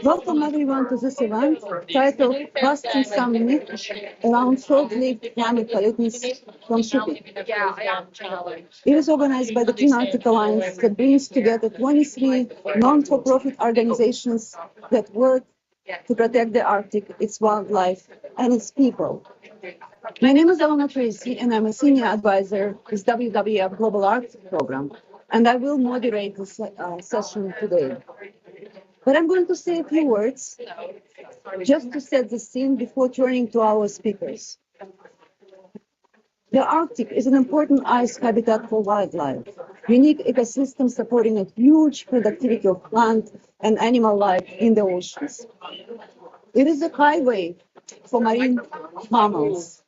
Welcome everyone to this event titled Busting Some Myths Around Short-Lived Climate Pollutants from Shipping. It is organized by the Clean Arctic Alliance that brings together 23 non-for-profit organizations that work to protect the Arctic, its wildlife, and its people. My name is Elena Tracy, and I'm a senior advisor with WWF Global Arctic Program, and I will moderate this session today. But I'm going to say a few words just to set the scene before turning to our speakers. The Arctic is an important ice habitat for wildlife, unique ecosystem supporting a huge productivity of plant and animal life in the oceans. It is a highway for marine mammals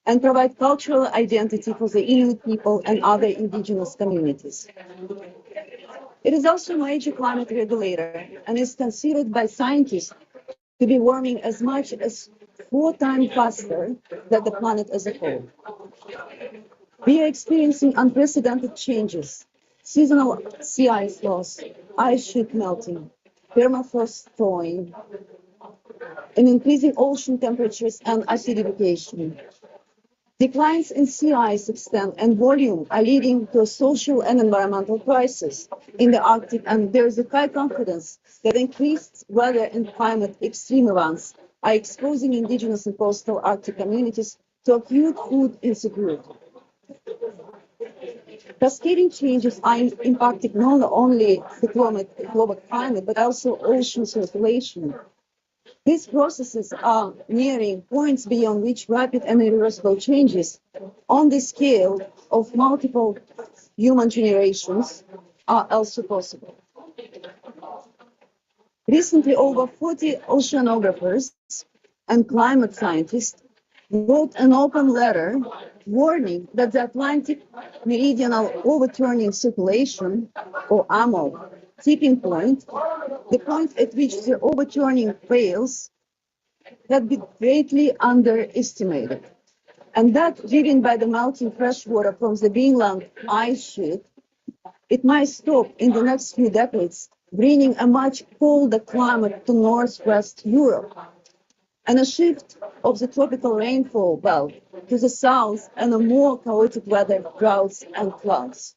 and provides cultural identity for the Inuit people and other indigenous communities. It is also a major climate regulator and is considered by scientists to be warming as much as 4 times faster than the planet as a whole. We are experiencing unprecedented changes: seasonal sea ice loss, ice sheet melting, permafrost thawing, and increasing ocean temperatures and acidification. Declines in sea ice extent and volume are leading to a social and environmental crisis in the Arctic, and there is a high confidence that increased weather and climate extreme events are exposing indigenous and coastal Arctic communities to acute food insecurity. Cascading changes are impacting not only the global climate, but also ocean circulation. These processes are nearing points beyond which rapid and irreversible changes on the scale of multiple human generations are also possible. Recently, over 40 oceanographers and climate scientists wrote an open letter warning that the Atlantic meridional overturning circulation, or AMO, tipping point, the point at which the overturning fails, had been greatly underestimated. And that, driven by the melting fresh water from the Greenland ice sheet, it might stop in the next few decades, bringing a much colder climate to northwest Europe, and a shift of the tropical rainfall belt to the south, and a more chaotic weather, droughts and floods.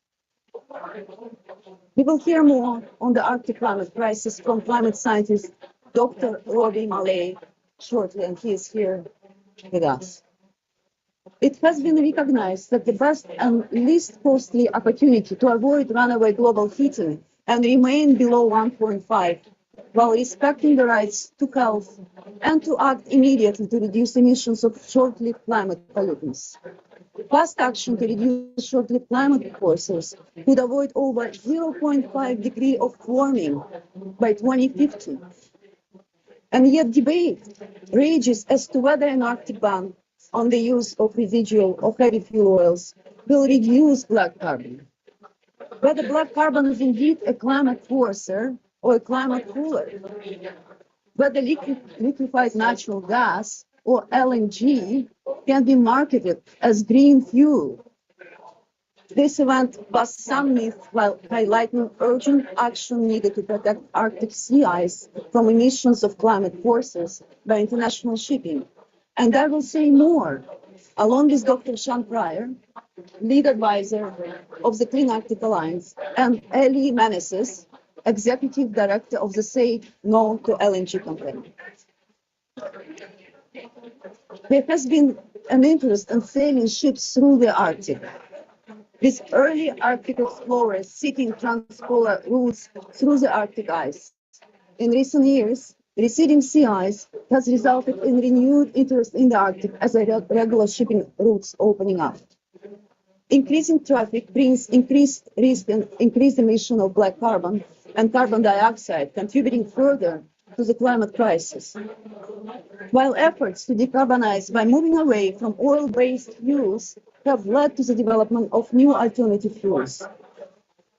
We will hear more on the Arctic climate crisis from climate scientist Dr. Robbie Maley shortly, and he is here with us. It has been recognized that the best and least costly opportunity to avoid runaway global heating and remain below 1.5 while respecting the rights to health and to act immediately to reduce emissions of short-lived climate pollutants. Fast action to reduce short-lived climate forces could avoid over 0.5 degree of warming by 2050. And yet debate rages as to whether an Arctic ban on the use of residual or heavy fuel oils will reduce black carbon. Whether black carbon is indeed a climate forcer or a climate cooler. Whether liquefied natural gas or LNG can be marketed as green fuel. This event busts some myths while highlighting urgent action needed to protect Arctic sea ice from emissions of climate forces by international shipping. And I will say more, along with Dr. Sean Pryor, lead advisor of the Clean Arctic Alliance, and Ellie Manesis, executive director of the Say No to LNG campaign. There has been an interest in sailing ships through the Arctic, with early Arctic explorers seeking transpolar routes through the Arctic ice. In recent years, receding sea ice has resulted in renewed interest in the Arctic as a regular shipping routes opening up. Increasing traffic brings increased risk and increased emission of black carbon and carbon dioxide, contributing further to the climate crisis. While efforts to decarbonize by moving away from oil-based fuels have led to the development of new alternative fuels.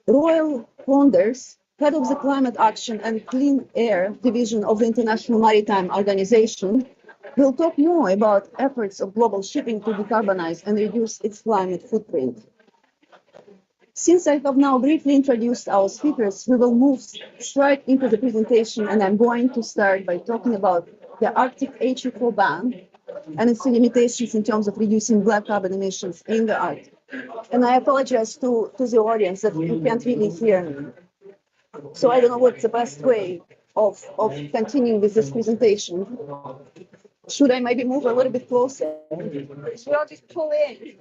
Royal Ponders, head of the Climate Action and Clean Air Division of the International Maritime Organization, will talk more about efforts of global shipping to decarbonize and reduce its climate footprint. Since I have now briefly introduced our speakers, we will move straight into the presentation, and I'm going to start by talking about the Arctic HFO ban and its limitations in terms of reducing black carbon emissions in the Arctic. And I apologize to the audience that you can't really hear me. So I don't know what's the best way of continuing with this presentation. Should I maybe move a little bit closer? Should I just pull in?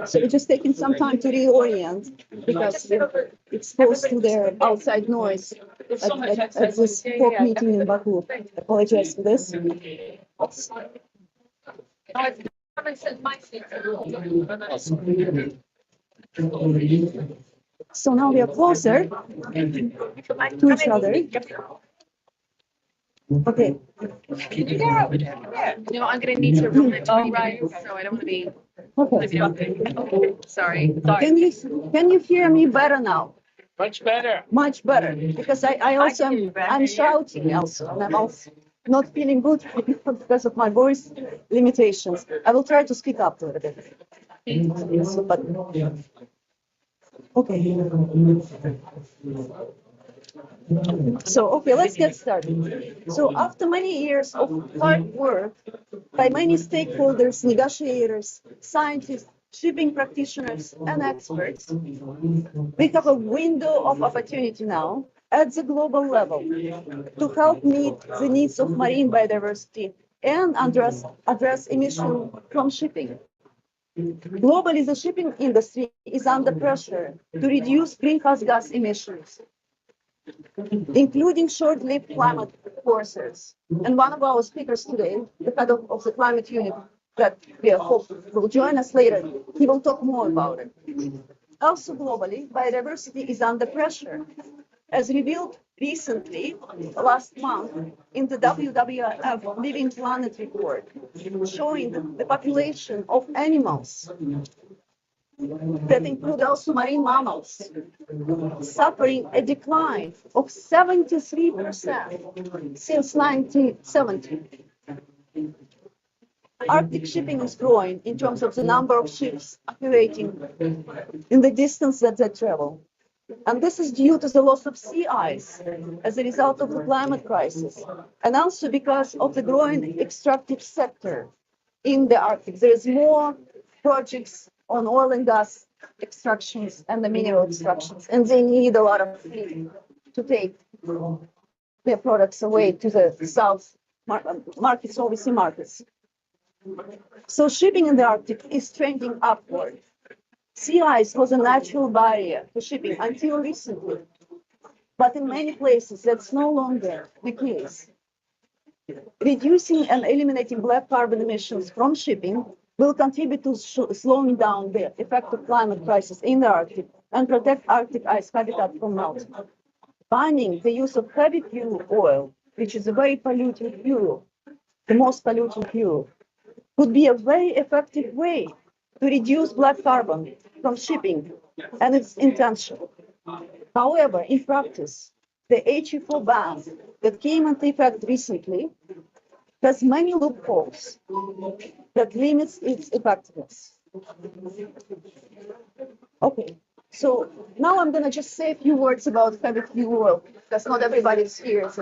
So we're just taking some time to reorient because we're exposed to their outside noise at this COP meeting in Baku. I apologize for this. So now we are closer to each other. Okay. No, I'm gonna need to run it right, so I don't want to be. Okay. Sorry. Can you hear me better now? Much better. Much better, because I also I'm shouting also, and I'm also not feeling good because of my voice limitations. I will try to speak up a little bit. So, but okay. So, okay, let's get started. So after many years of hard work by many stakeholders, negotiators, scientists, shipping practitioners, and experts, we have a window of opportunity now at the global level to help meet the needs of marine biodiversity and address emission from shipping. Globally, the shipping industry is under pressure to reduce greenhouse gas emissions, including short-lived climate forces. And one of our speakers today, the head of the climate unit that we hope will join us later, he will talk more about it. Also globally, biodiversity is under pressure, as revealed recently, last month, in the WWF Living Planet report, showing the population of animals that include also marine mammals, suffering a decline of 73% since 1970. Arctic shipping is growing in terms of the number of ships operating in the distance that they travel. And this is due to the loss of sea ice as a result of the climate crisis, and also because of the growing extractive sector in the Arctic. There is more projects on oil and gas extractions and the mineral extractions, and they need a lot of fleet to take their products away to the south markets, overseas markets. So shipping in the Arctic is trending upward. Sea ice was a natural barrier to shipping until recently, but in many places that's no longer the case. Reducing and eliminating black carbon emissions from shipping will contribute to slowing down the effect of climate crisis in the Arctic and protect Arctic ice habitat from melting. Banning the use of heavy fuel oil, which is a very polluting fuel, the most polluting fuel, could be a very effective way to reduce black carbon from shipping and its intention. However, in practice, the HFO ban that came into effect recently has many loopholes that limits its effectiveness. Okay, so now I'm going to just say a few words about heavy fuel oil, because not everybody is here is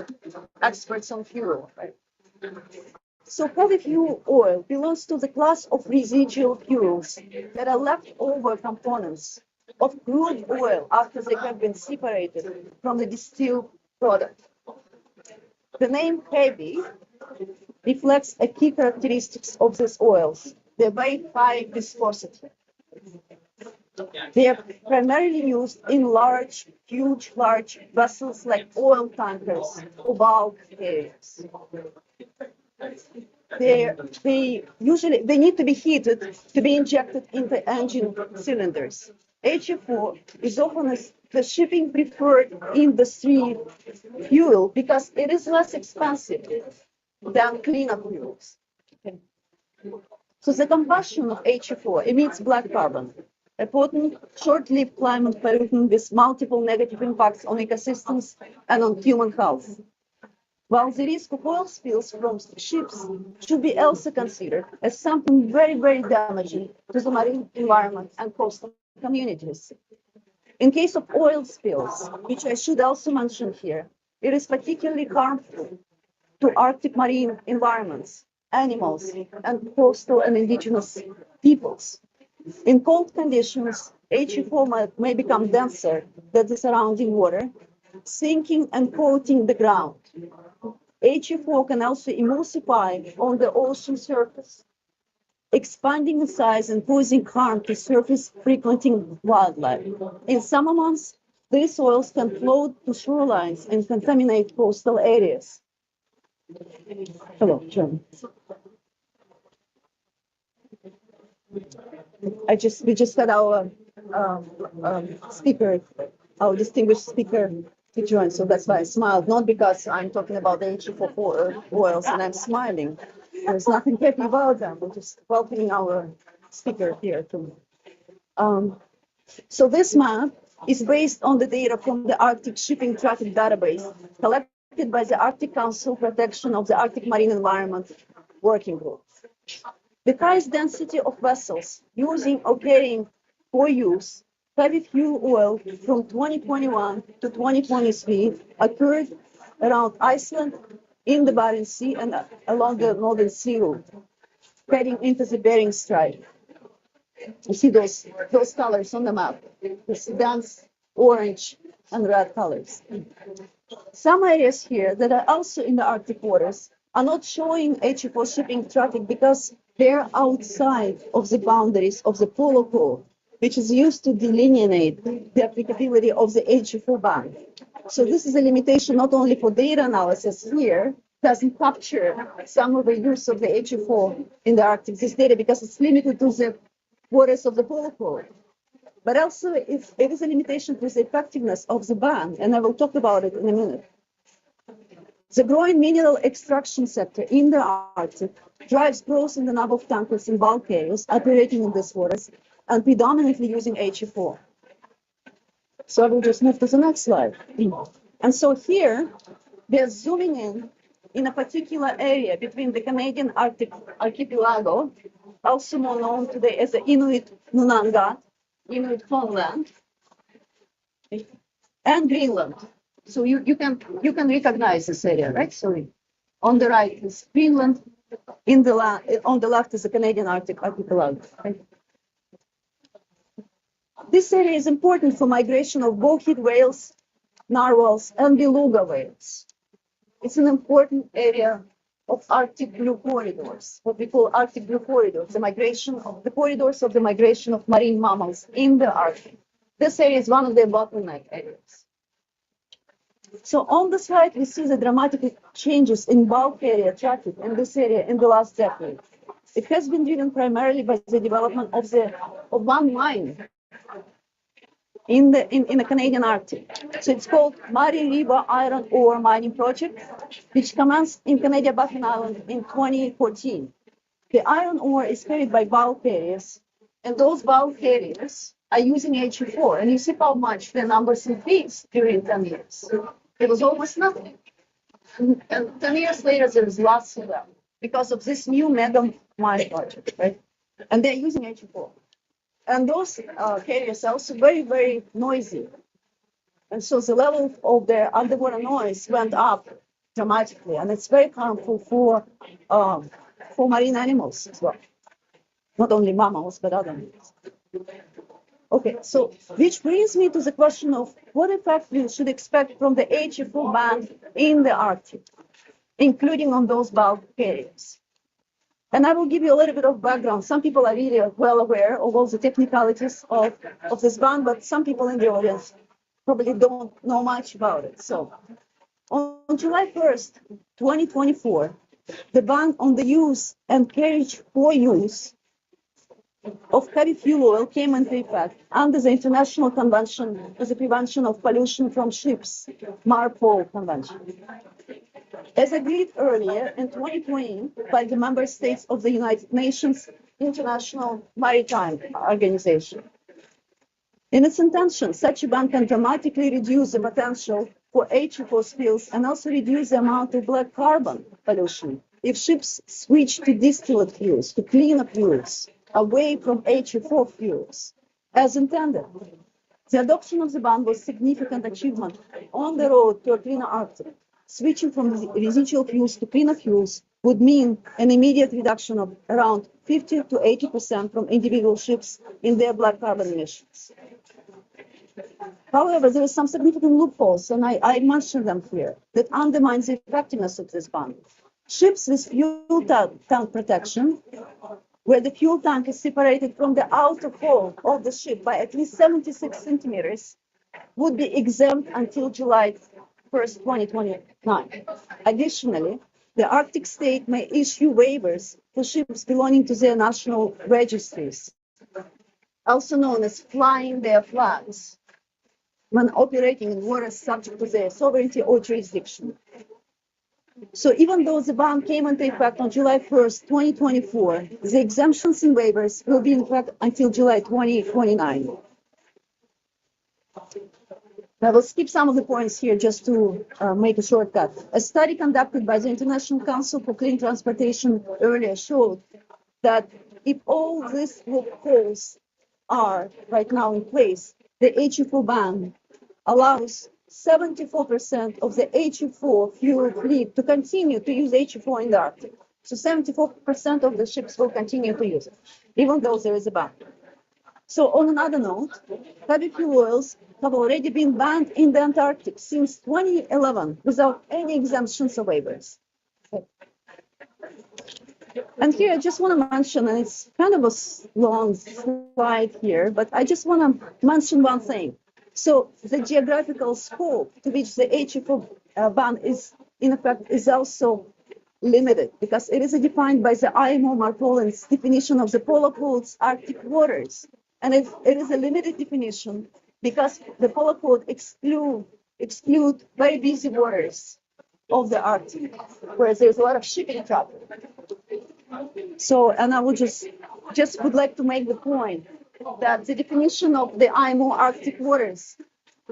experts on fuel, right? So heavy fuel oil belongs to the class of residual fuels that are leftover components of crude oil after they have been separated from the distilled product. The name heavy reflects a key characteristics of these oils, their very high viscosity. They are primarily used in large vessels like oil tankers or bulk carriers. They need to be heated to be injected into engine cylinders. HFO is often the shipping preferred industry fuel because it is less expensive than cleaner fuels. Okay. So the combustion of HFO emits black carbon, a potent, short-lived climate pollutant with multiple negative impacts on ecosystems and on human health. while the risk of oil spills from ships should be also considered as something very, very damaging to the marine environment and coastal communities. In case of oil spills, which I should also mention here, it is particularly harmful to Arctic marine environments, animals, and coastal and indigenous peoples. In cold conditions, HFO may become denser than the surrounding water, sinking and coating the ground. HFO can also emulsify on the ocean surface, expanding in size and posing harm to surface frequenting wildlife. In summer months, these oils can float to shorelines and contaminate coastal areas. Hello, John. We just had our speaker, our distinguished speaker to join, so that's why I smiled, not because I'm talking about the HFO4 oils and I'm smiling. There's nothing happy about them. We're just welcoming our speaker here too. So this map is based on the data from the Arctic Shipping Traffic Database collected by the Arctic Council Protection of the Arctic Marine Environment Working Group. The highest density of vessels using or carrying for use heavy fuel oil from 2021 to 2023 occurred around Iceland, in the Barents Sea, and along the Northern Sea route, heading into the Bering Strait. You see those colors on the map, this dense orange and red colors. Some areas here that are also in the Arctic waters are not showing HFO shipping traffic because they're outside of the boundaries of the polar code, which is used to delineate the applicability of the HFO ban. So this is a limitation not only for data analysis here, doesn't capture some of the use of the HFO in the Arctic, this data, because it's limited to the waters of the polar code. But also it is a limitation to the effectiveness of the ban, and I will talk about it in a minute. The growing mineral extraction sector in the Arctic drives growth in the number of tankers and bulk carriers operating in these waters and predominantly using HFO. So I will just move to the next slide. And so here, they're zooming in a particular area between the Canadian Arctic archipelago, also more known today as the Inuit Nunangat, Inuit homeland, and Greenland. So you can recognize this area, right? So on the right is Greenland, on the left is the Canadian Arctic archipelago. Right? This area is important for migration of bowhead whales, narwhals, and beluga whales. It's an important area of Arctic blue corridors, what we call Arctic blue corridors, the corridors of the migration of marine mammals in the Arctic. This area is one of the bottleneck areas. So on the slide, we see the dramatic changes in bulk area traffic in this area in the last decade. It has been driven primarily by the development of one mine in the Canadian Arctic. So it's called Murray River Iron Ore Mining Project, which commenced in Canadian Baffin Island in 2014. The iron ore is carried by bulk carriers, and those bulk carriers are using HE4. And you see how much the numbers increased during 10 years. There was almost nothing. And 10 years later, there's lots of them because of this new mega mine project, right? And they're using HE4. And those carriers are also very, very noisy. And so the level of their underwater noise went up dramatically. And it's very harmful for marine animals as well. Not only mammals, but other animals. Okay, so which brings me to the question of what effect we should expect from the HFO ban in the Arctic, including on those bulk carriers. And I will give you a little bit of background. Some people are really well aware of all the technicalities of this ban, but some people in the audience probably don't know much about it. So on July 1st, 2024, the ban on the use and carriage for use of heavy fuel oil came into effect under the International Convention for the Prevention of Pollution from Ships, MARPOL Convention. As agreed earlier in 2020 by the member states of the United Nations International Maritime Organization. In its intention, such a ban can dramatically reduce the potential for HFO spills and also reduce the amount of black carbon pollution if ships switch to distillate fuels, to cleaner fuels, away from HFO fuels, as intended. The adoption of the ban was a significant achievement on the road to a cleaner Arctic. Switching from residual fuels to cleaner fuels would mean an immediate reduction of around 50 to 80% from individual ships in their black carbon emissions. However, there are some significant loopholes, and I mentioned them here, that undermines the effectiveness of this ban. Ships with fuel tank protection, where the fuel tank is separated from the outer hull of the ship by at least 76 centimeters, would be exempt until July 1st, 2029. Additionally, the Arctic state may issue waivers for ships belonging to their national registries, also known as flying their flags, when operating in waters subject to their sovereignty or jurisdiction. So even though the ban came into effect on July 1st, 2024, the exemptions and waivers will be in effect until July 2029. I will skip some of the points here just to make a shortcut. A study conducted by the International Council for Clean Transportation earlier showed that if all these loopholes are right now in place, the HFO ban allows 74% of the HFO fuel fleet to continue to use HFO in the Arctic. So 74% of the ships will continue to use it, even though there is a ban. So on another note, heavy fuel oils have already been banned in the Antarctic since 2011 without any exemptions or waivers. And here I just want to mention, and it's kind of a long slide here, but I just want to mention one thing. So the geographical scope to which the HFO ban is in effect is also limited because it is defined by the IMO Marpolin's definition of the polar code's Arctic waters. And it is a limited definition because the polar code exclude very busy waters of the Arctic, where there's a lot of shipping traffic. So, and I would just would like to make the point that the definition of the IMO Arctic waters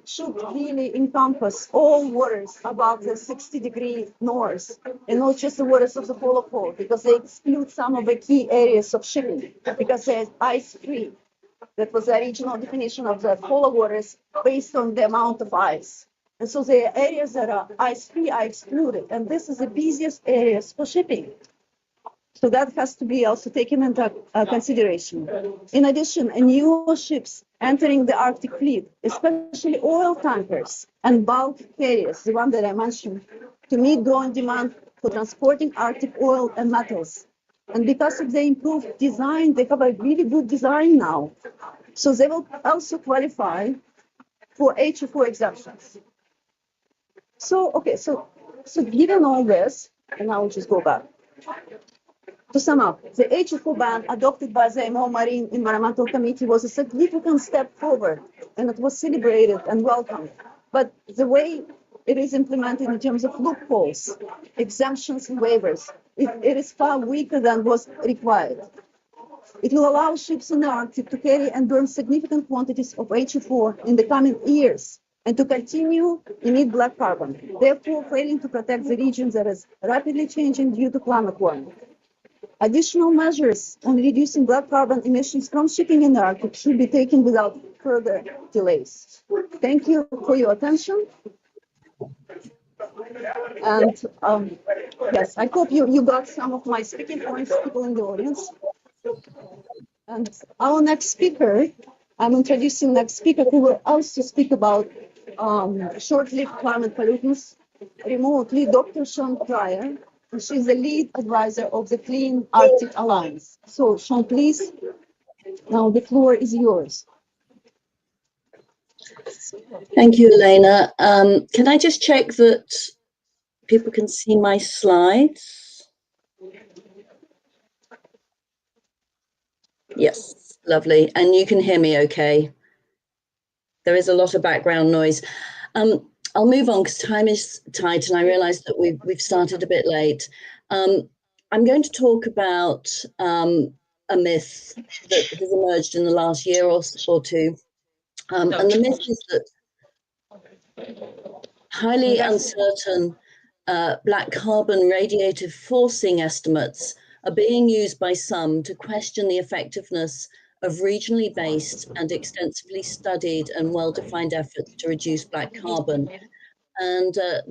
should really encompass all waters above the 60-degree north, and not just the waters of the polar code, because they exclude some of the key areas of shipping, because there's ice-free. That was the original definition of the polar waters based on the amount of ice. And so the areas that are ice-free are excluded, and this is the busiest areas for shipping. So that has to be also taken into consideration. In addition, new ships entering the Arctic fleet, especially oil tankers and bulk carriers, the one that I mentioned, to meet growing demand for transporting Arctic oil and metals. And because of the improved design, they have a really good design now. So they will also qualify for HFO exemptions. So, okay, so given all this, and I will just go back. To sum up, the HFO ban adopted by the IMO Marine Environmental Committee was a significant step forward, and it was celebrated and welcomed. But the way it is implemented in terms of loopholes, exemptions, and waivers, it is far weaker than was required. It will allow ships in the Arctic to carry and burn significant quantities of HFO in the coming years and to continue to emit black carbon, therefore failing to protect the region that is rapidly changing due to climate warming. Additional measures on reducing black carbon emissions from shipping in the Arctic should be taken without further delays. Thank you for your attention. And yes, I hope you got some of my speaking points, people in the audience. And our next speaker, I'm introducing next speaker who will also speak about short-lived climate pollutants remotely, Dr. Sean Pryor. And she's the lead advisor of the Clean Arctic Alliance. So, Sean, please, now the floor is yours. Thank you, Elena. Can I just check that people can see my slides? Yes, lovely. And you can hear me okay? There is a lot of background noise. I'll move on because time is tight and I realize that we've started a bit late. I'm going to talk about a myth that has emerged in the last year or two. And the myth is that highly uncertain black carbon radiative forcing estimates are being used by some to question the effectiveness of regionally based and extensively studied and well-defined efforts to reduce black carbon. And there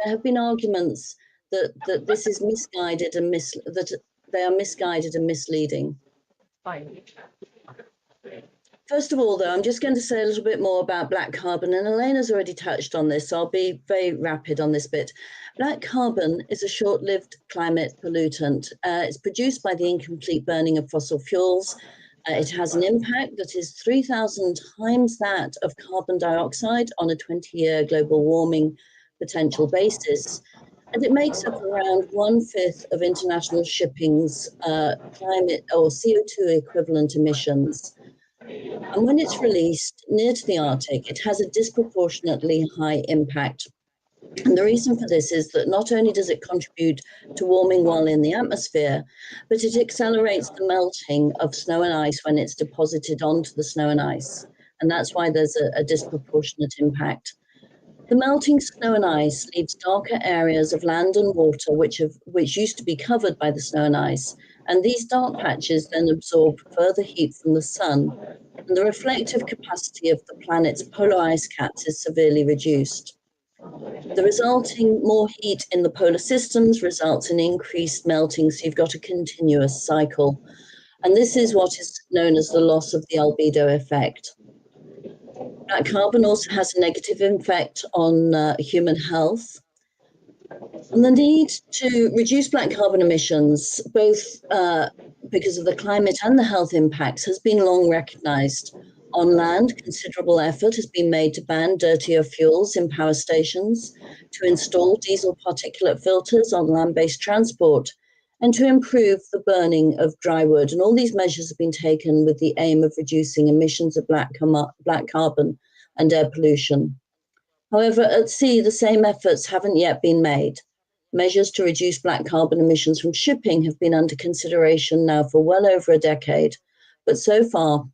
have been arguments that this is misguided and that they are misguided and misleading. Fine. First of all, though, I'm just going to say a little bit more about black carbon, and Elena's already touched on this, so I'll be very rapid on this bit. Black carbon is a short-lived climate pollutant. It's produced by the incomplete burning of fossil fuels. It has an impact that is 3,000 times that of carbon dioxide on a 20-year global warming potential basis. And it makes up around 1/5 of international shipping's climate or CO2 equivalent emissions. And when it's released near to the Arctic, it has a disproportionately high impact. And the reason for this is that not only does it contribute to warming while in the atmosphere, but it accelerates the melting of snow and ice when it's deposited onto the snow and ice. And that's why there's a disproportionate impact. The melting snow and ice leaves darker areas of land and water which used to be covered by the snow and ice. And these dark patches then absorb further heat from the sun. And the reflective capacity of the planet's polar ice caps is severely reduced. The resulting more heat in the polar systems results in increased melting, so you've got a continuous cycle. And this is what is known as the loss of the albedo effect. Black carbon also has a negative effect on human health. And the need to reduce black carbon emissions, both because of the climate and the health impacts, has been long recognized. On land, considerable effort has been made to ban dirtier fuels in power stations, to install diesel particulate filters on land-based transport, and to improve the burning of dry wood. And all these measures have been taken with the aim of reducing emissions of black carbon and air pollution. However, at sea, the same efforts haven't yet been made. Measures to reduce black carbon emissions from shipping have been under consideration now for well over a decade, but so far,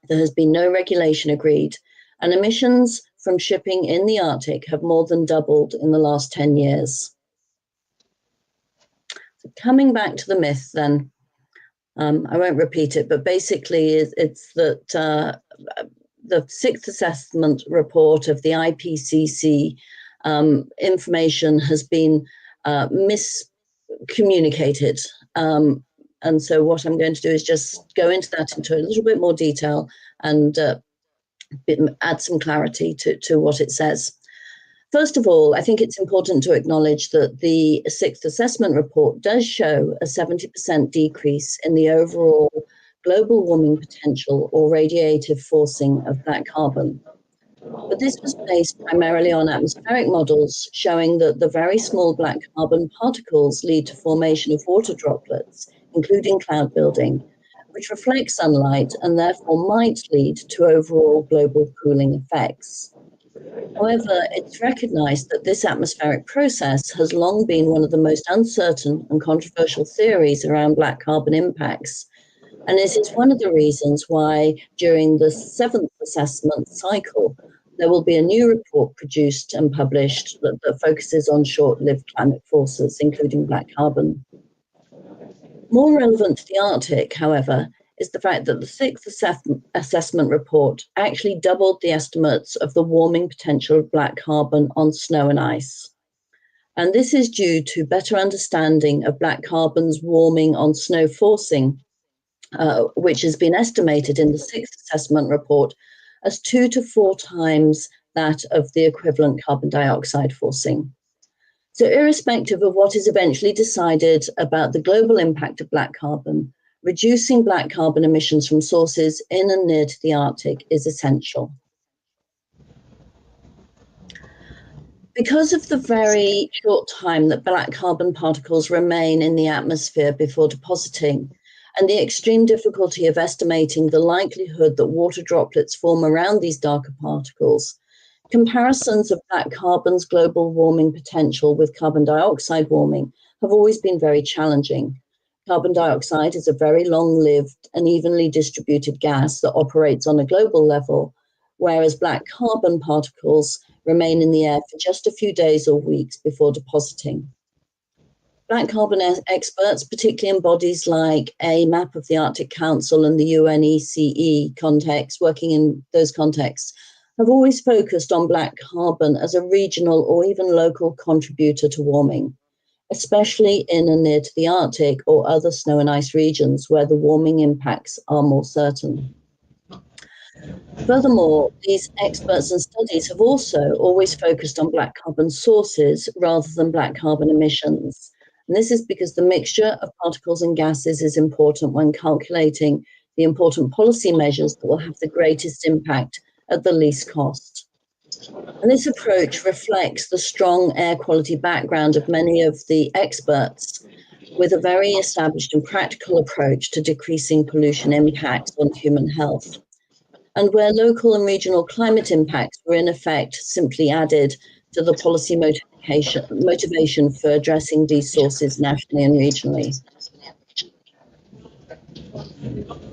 there has been no regulation agreed, and emissions from shipping in the Arctic have more than doubled in the last 10 years. So coming back to the myth then, I won't repeat it, but basically it's that the sixth assessment report of the IPCC information has been miscommunicated. And so what I'm going to do is just go into that into a little bit more detail and add some clarity to what it says. First of all, I think it's important to acknowledge that the sixth assessment report does show a 70% decrease in the overall global warming potential or radiative forcing of black carbon. But this was based primarily on atmospheric models showing that the very small black carbon particles lead to formation of water droplets, including cloud building, which reflect sunlight and therefore might lead to overall global cooling effects. However, it's recognized that this atmospheric process has long been one of the most uncertain and controversial theories around black carbon impacts. And it is one of the reasons why during the seventh assessment cycle, there will be a new report produced and published that focuses on short-lived climate forces, including black carbon. More relevant to the Arctic, however, is the fact that the sixth assessment report actually doubled the estimates of the warming potential of black carbon on snow and ice. And this is due to better understanding of black carbon's warming on snow forcing, which has been estimated in the sixth assessment report as 2 to 4 times that of the equivalent carbon dioxide forcing. So irrespective of what is eventually decided about the global impact of black carbon, reducing black carbon emissions from sources in and near to the Arctic is essential. Because of the very short time that black carbon particles remain in the atmosphere before depositing, and the extreme difficulty of estimating the likelihood that water droplets form around these darker particles, comparisons of black carbon's global warming potential with carbon dioxide warming have always been very challenging. Carbon dioxide is a very long-lived and evenly distributed gas that operates on a global level, whereas black carbon particles remain in the air for just a few days or weeks before depositing. Black carbon experts, particularly in bodies like AMAP of the Arctic Council and the UNECE context, working in those contexts, have always focused on black carbon as a regional or even local contributor to warming, especially in and near to the Arctic or other snow and ice regions where the warming impacts are more certain. Furthermore, these experts and studies have also always focused on black carbon sources rather than black carbon emissions. And this is because the mixture of particles and gases is important when calculating the important policy measures that will have the greatest impact at the least cost. And this approach reflects the strong air quality background of many of the experts, with a very established and practical approach to decreasing pollution impacts on human health. And where local and regional climate impacts were in effect simply added to the policy motivation for addressing these sources nationally and regionally.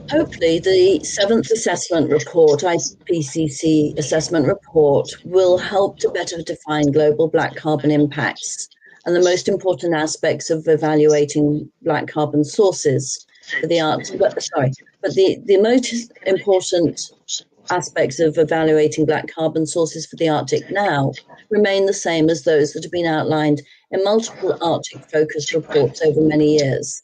Hopefully, the 7th assessment report, IPCC assessment report, will help to better define global black carbon impacts and the most important aspects of evaluating black carbon sources for the Arctic. But the most important aspects of evaluating black carbon sources for the Arctic now remain the same as those that have been outlined in multiple Arctic-focused reports over many years,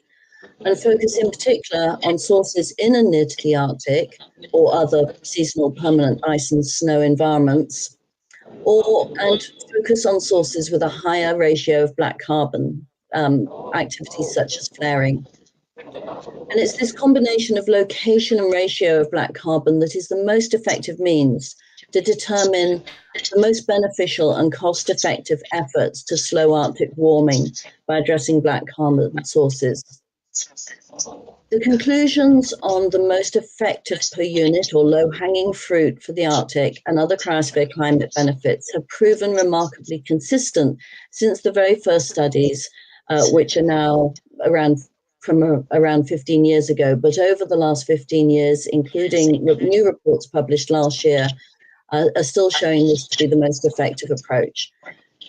and focus in particular on sources in and near to the Arctic or other seasonal permanent ice and snow environments, and focus on sources with a higher ratio of black carbon, activities such as flaring. And it's this combination of location and ratio of black carbon that is the most effective means to determine the most beneficial and cost-effective efforts to slow Arctic warming by addressing black carbon sources. The conclusions on the most effective per unit or low-hanging fruit for the Arctic and other cryosphere climate benefits have proven remarkably consistent since the very first studies, which are now from around 15 years ago, but over the last 15 years, including new reports published last year, are still showing this to be the most effective approach.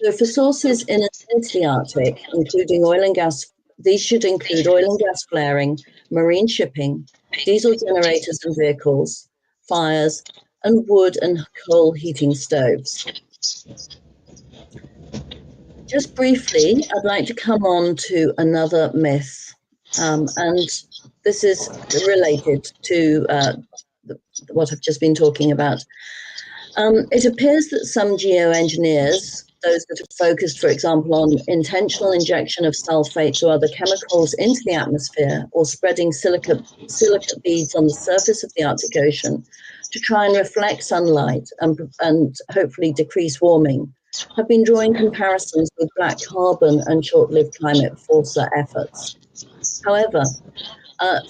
So for sources in and near to the Arctic, including oil and gas, these should include oil and gas flaring, marine shipping, diesel generators and vehicles, fires, and wood and coal heating stoves. Just briefly, I'd like to come on to another myth, and this is related to what I've just been talking about. It appears that some geoengineers, those that have focused, for example, on intentional injection of sulfates or other chemicals into the atmosphere or spreading silicate beads on the surface of the Arctic Ocean to try and reflect sunlight and hopefully decrease warming, have been drawing comparisons with black carbon and short-lived climate forcer efforts. However,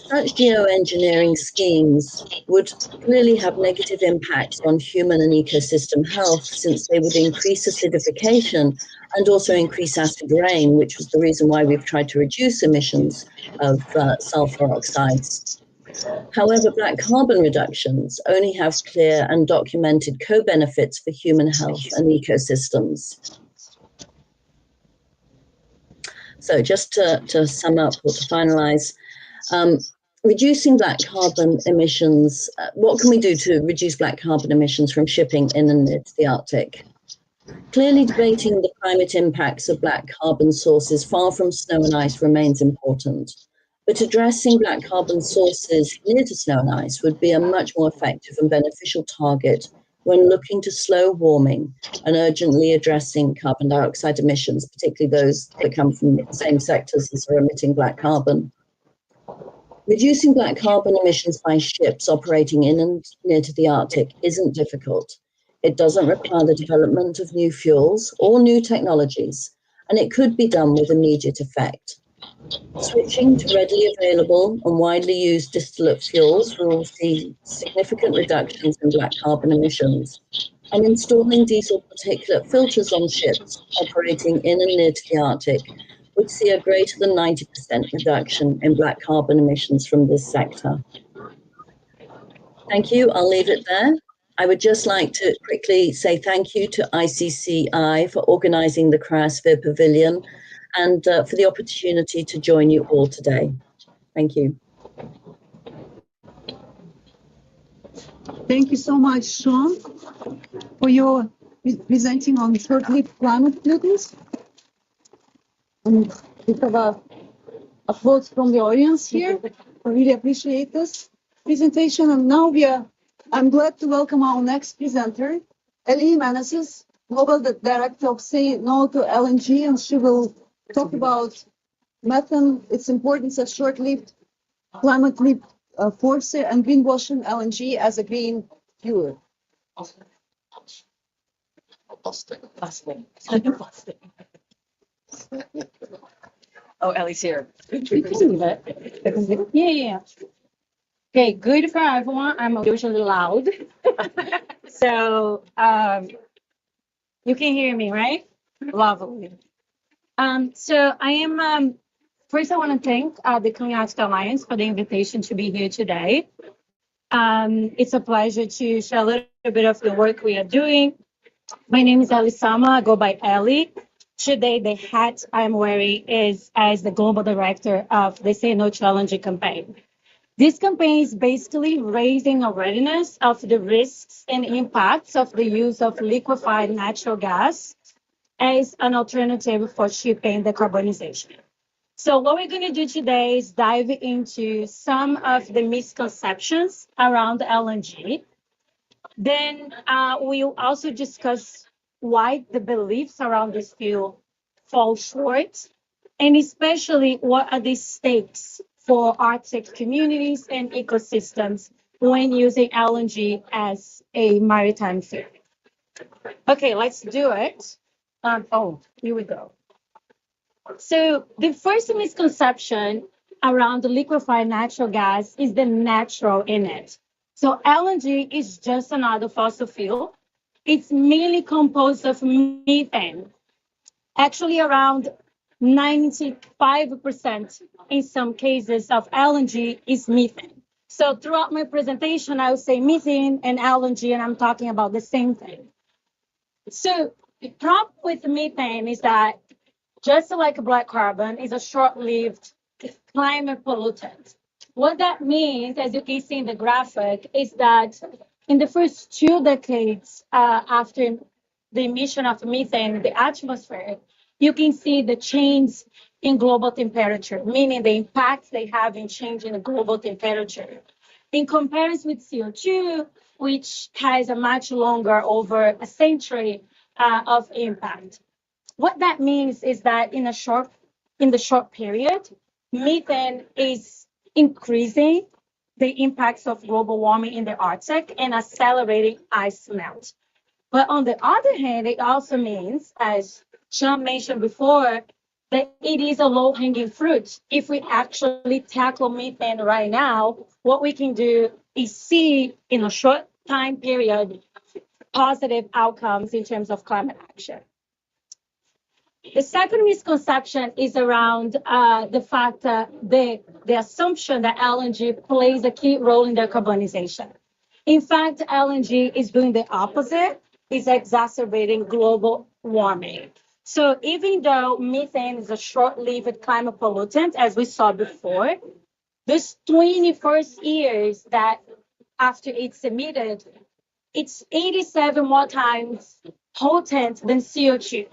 such geoengineering schemes would clearly have negative impacts on human and ecosystem health, since they would increase acidification and also increase acid rain, which was the reason why we've tried to reduce emissions of sulfur oxides. However, black carbon reductions only have clear and documented co-benefits for human health and ecosystems. So just to sum up or to finalize, reducing black carbon emissions, what can we do to reduce black carbon emissions from shipping in and near to the Arctic? Clearly, debating the climate impacts of black carbon sources far from snow and ice remains important, but addressing black carbon sources near to snow and ice would be a much more effective and beneficial target when looking to slow warming and urgently addressing carbon dioxide emissions, particularly those that come from the same sectors as are emitting black carbon. Reducing black carbon emissions by ships operating in and near to the Arctic isn't difficult. It doesn't require the development of new fuels or new technologies, and it could be done with immediate effect. Switching to readily available and widely used distillate fuels will see significant reductions in black carbon emissions, and installing diesel particulate filters on ships operating in and near to the Arctic would see a greater than 90% reduction in black carbon emissions from this sector. Thank you. I'll leave it there. I would just like to quickly say thank you to ICCI for organising the Cryosphere Pavilion and for the opportunity to join you all today. Thank you. Thank you so much, Sean, for your presenting on short-lived climate pollutants. And we have a quote from the audience here. I really appreciate this presentation. And now I'm glad to welcome our next presenter, Ellie Manassas, Global Director of Say No to LNG, and she will talk about methane, its importance as short-lived climate-lived force and greenwashing LNG as a green fuel. Oh, Ellie's here. Yeah. Okay, good for everyone. I'm usually loud. So you can hear me, right? Lovely. So I am first I want to thank the Clean Arctic Alliance for the invitation to be here today. It's a pleasure to share a little bit of the work we are doing. My name is Ellie Sama. I go by Ellie. Today, the hat I'm wearing is as the Global Director of the Say No to LNG campaign. This campaign is basically raising awareness of the risks and impacts of the use of liquefied natural gas as an alternative for shipping decarbonization. So what we're going to do today is dive into some of the misconceptions around LNG. Then we'll also discuss why the beliefs around this fuel fall short, and especially what are the stakes for Arctic communities and ecosystems when using LNG as a maritime fuel. Okay, let's do it. Here we go. So the first misconception around the liquefied natural gas is the natural in it. So LNG is just another fossil fuel. It's mainly composed of methane. Actually, around 95% in some cases of LNG is methane. So throughout my presentation, I will say methane and LNG, and I'm talking about the same thing. So the problem with methane is that just like black carbon is a short-lived climate pollutant. What that means, as you can see in the graphic, is that in the first 2 decades after the emission of methane in the atmosphere, you can see the change in global temperature, meaning the impact they have in changing the global temperature. In comparison with CO2, which has a much longer, over a century of impact. What that means is that in the short period, methane is increasing the impacts of global warming in the Arctic and accelerating ice melt. But on the other hand, it also means, as Sean mentioned before, that it is a low-hanging fruit. If we actually tackle methane right now, what we can do is see in a short time period positive outcomes in terms of climate action. The second misconception is around the fact that the assumption that LNG plays a key role in decarbonization. In fact, LNG is doing the opposite, is exacerbating global warming. So even though methane is a short-lived climate pollutant, as we saw before, this 21st years that after it's emitted, it's 87 more times potent than CO2.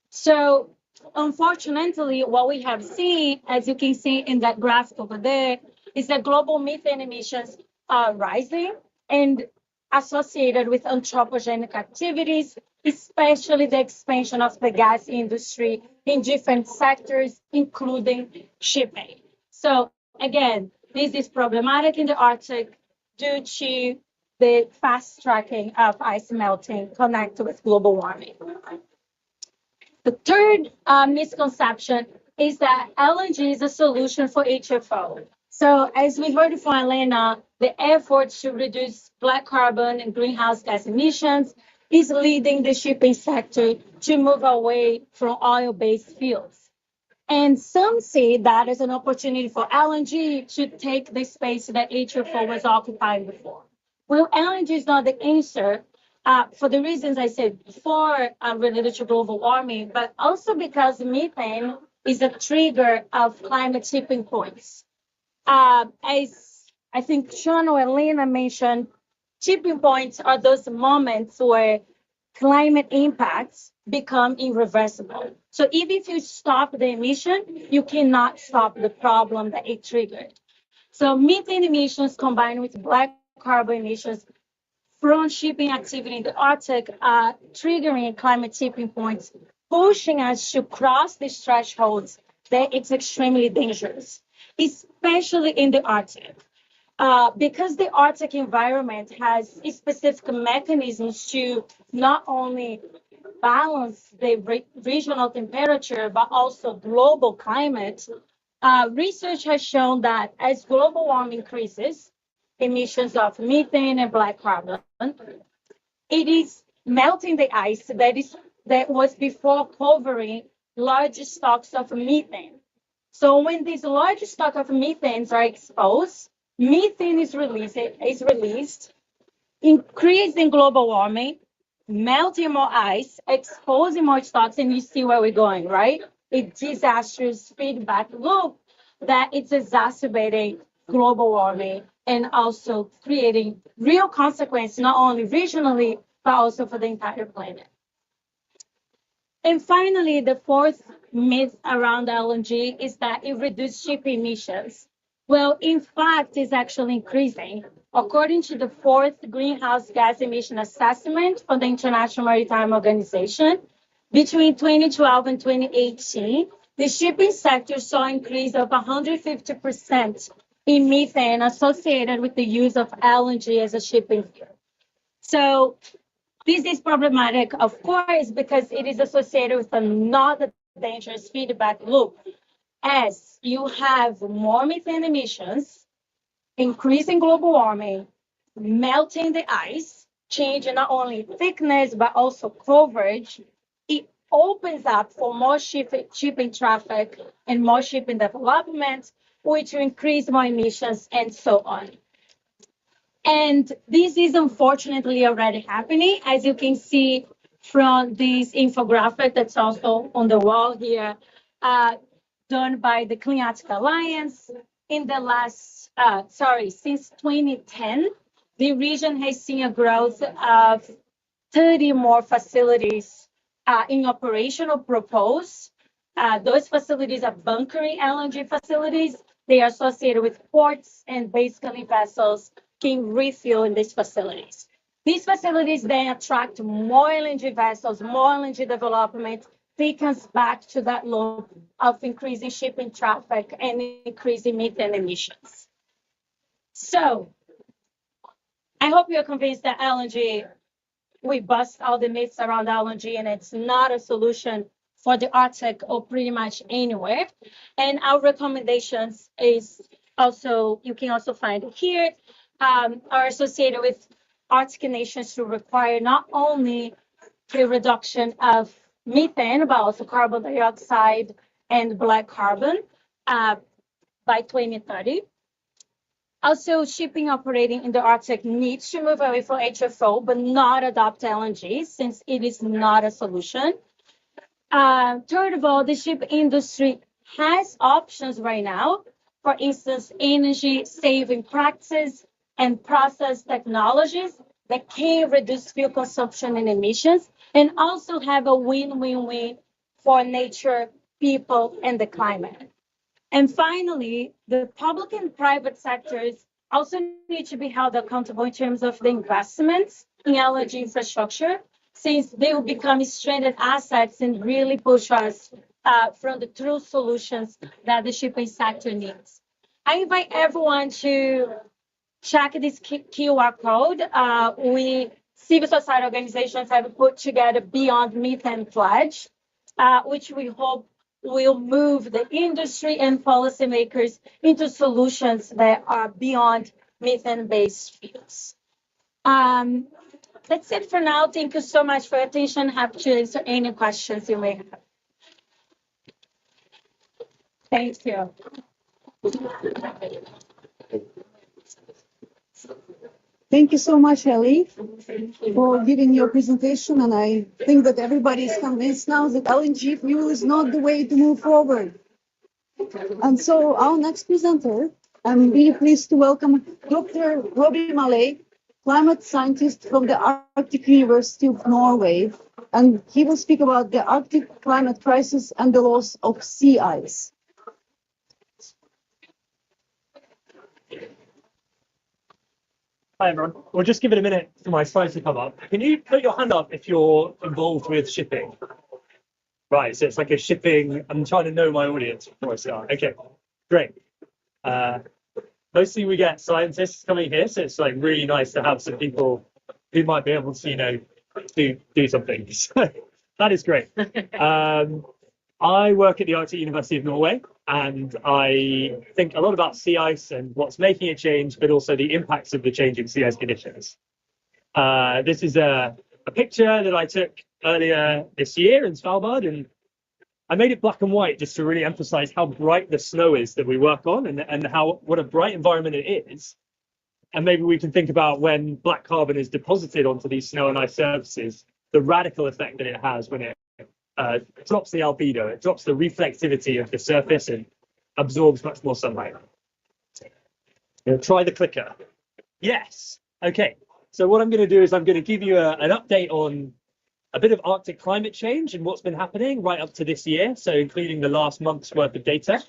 So unfortunately, what we have seen, as you can see in that graph over there, is that global methane emissions are rising and associated with anthropogenic activities, especially the expansion of the gas industry in different sectors, including shipping. So again, this is problematic in the Arctic due to the fast tracking of ice melting connected with global warming. The third misconception is that LNG is a solution for HFO. So as we heard from Elena, the efforts to reduce black carbon and greenhouse gas emissions is leading the shipping sector to move away from oil-based fuels. And some see that as an opportunity for LNG to take the space that HFO was occupying before. Well, LNG is not the answer for the reasons I said before related to global warming, but also because methane is a trigger of climate tipping points. As I think Sean or Elena mentioned, tipping points are those moments where climate impacts become irreversible. So even if you stop the emission, you cannot stop the problem that it triggered. So methane emissions combined with black carbon emissions from shipping activity in the Arctic are triggering climate tipping points, pushing us to cross these thresholds that it's extremely dangerous, especially in the Arctic. Because the Arctic environment has specific mechanisms to not only balance the regional temperature, but also global climate, research has shown that as global warming increases, emissions of methane and black carbon, it is melting the ice that was before covering large stocks of methane. So when these large stocks of methanes are exposed, methane is released, increasing global warming, melting more ice, exposing more stocks, and you see where we're going, right? A disastrous feedback loop that it's exacerbating global warming and also creating real consequences, not only regionally, but also for the entire planet. And finally, the fourth myth around LNG is that it reduces ship emissions. Well, in fact, it's actually increasing. According to the fourth greenhouse gas emission assessment from the International Maritime Organization, between 2012 and 2018, the shipping sector saw an increase of 150% in methane associated with the use of LNG as a shipping fuel. So this is problematic, of course, because it is associated with another dangerous feedback loop. As you have more methane emissions, increasing global warming, melting the ice, changing not only thickness but also coverage, it opens up for more shipping traffic and more shipping development, which will increase more emissions and so on. And this is unfortunately already happening, as you can see from this infographic that's also on the wall here, done by the Clean Arctic Alliance. In the since 2010, the region has seen a growth of 30 more facilities in operation or proposed. Those facilities are bunkering LNG facilities. They are associated with ports, and basically vessels can refuel in these facilities. These facilities then attract more LNG vessels, more LNG development, take us back to that loop of increasing shipping traffic and increasing methane emissions. So I hope you're convinced that LNG, we bust all the myths around LNG, and it's not a solution for the Arctic or pretty much anywhere. And our recommendations is also, you can also find it here, are associated with Arctic nations to require not only the reduction of methane, but also carbon dioxide and black carbon by 2030. Also, shipping operating in the Arctic needs to move away from HFO, but not adopt LNG, since it is not a solution. Third of all, the ship industry has options right now. For instance, energy saving practices and process technologies that can reduce fuel consumption and emissions, and also have a win-win-win for nature, people, and the climate. And finally, the public and private sectors also need to be held accountable in terms of the investments in LNG infrastructure, since they will become stranded assets and really push us from the true solutions that the shipping sector needs. I invite everyone to check this QR code. We civil society organizations have put together Beyond Methane Pledge, which we hope will move the industry and policymakers into solutions that are beyond methane-based fuels. That's it for now. Thank you so much for your attention. Happy to answer any questions you may have. Thank you. Thank Thank you so much, Ellie, for giving your presentation. And I think that everybody is convinced now that LNG fuel is not the way to move forward. And so our next presenter, I'm really pleased to welcome Dr. Robbie Malay, climate scientist from the Arctic University of Norway. And he will speak about the Arctic climate crisis and the loss of sea ice. Hi everyone. We'll just give it a minute for my slides to come up. Can you put your hand up if you're involved with shipping? Right, so it's like a shipping, I'm trying to know my audience before I start. Okay, great. Mostly we get scientists coming here, so it's like really nice to have some people who might be able to, you know, do something. So that is great. I work at the Arctic University of Norway, and I think a lot about sea ice and what's making it change, but also the impacts of the changing sea ice conditions. This is a picture that I took earlier this year in Svalbard, and I made it black and white just to really emphasize how bright the snow is that we work on, and what a bright environment it is. And maybe we can think about when black carbon is deposited onto these snow and ice surfaces, the radical effect that it has when it drops the albedo, it drops the reflectivity of the surface and absorbs much more sunlight. Try the clicker. Yes. Okay. So what I'm going to do is I'm going to give you an update on a bit of Arctic climate change and what's been happening right up to this year, so including the last month's worth of data.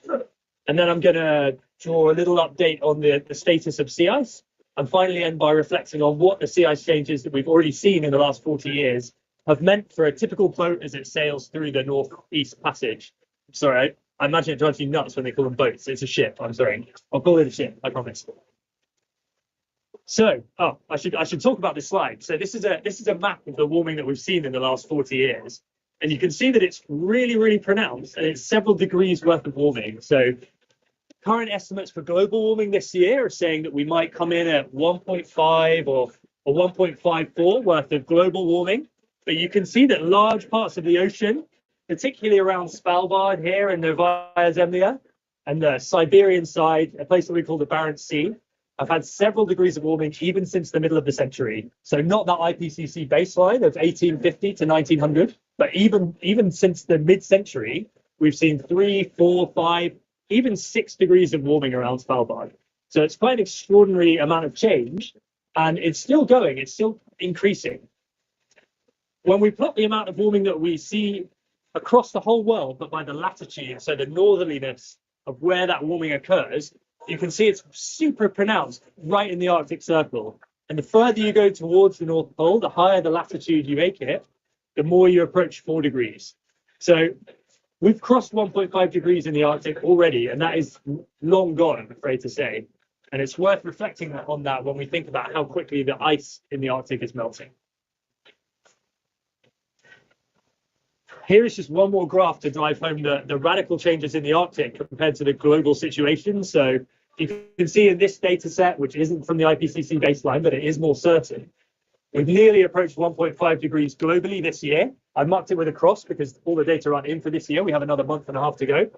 And then I'm going to draw a little update on the status of sea ice, and finally end by reflecting on what the sea ice changes that we've already seen in the last 40 years have meant for a typical boat as it sails through the Northeast Passage. Sorry, I imagine it drives you nuts when they call them boats. It's a ship, I'm sorry. I'll call it a ship, I promise. So, I should talk about this slide. So this is a map of the warming that we've seen in the last 40 years. And you can see that it's really, really pronounced, and it's several degrees worth of warming. So current estimates for global warming this year are saying that we might come in at 1.5 or 1.54 worth of global warming. But you can see that large parts of the ocean, particularly around Svalbard here and Novaya Zemlya, and the Siberian side, a place that we call the Barents Sea, have had several degrees of warming even since the middle of the century. So not that IPCC baseline of 1850 to 1900, but even since the mid-century, we've seen 3, 4, 5, even 6 degrees of warming around Svalbard. So it's quite an extraordinary amount of change, and it's still going, it's still increasing. When we plot the amount of warming that we see across the whole world, but by the latitude, so the northerliness of where that warming occurs, you can see it's super pronounced right in the Arctic Circle. And the further you go towards the North Pole, the higher the latitude you make it, the more you approach 4 degrees. So we've crossed 1.5 degrees in the Arctic already, and that is long gone, I'm afraid to say. And it's worth reflecting on that when we think about how quickly the ice in the Arctic is melting. Here is just one more graph to drive home the radical changes in the Arctic compared to the global situation. So you can see in this data set, which isn't from the IPCC baseline, but it is more certain, we've nearly approached 1.5 degrees globally this year. I marked it with a cross because all the data aren't in for this year. We have another month and a half to go.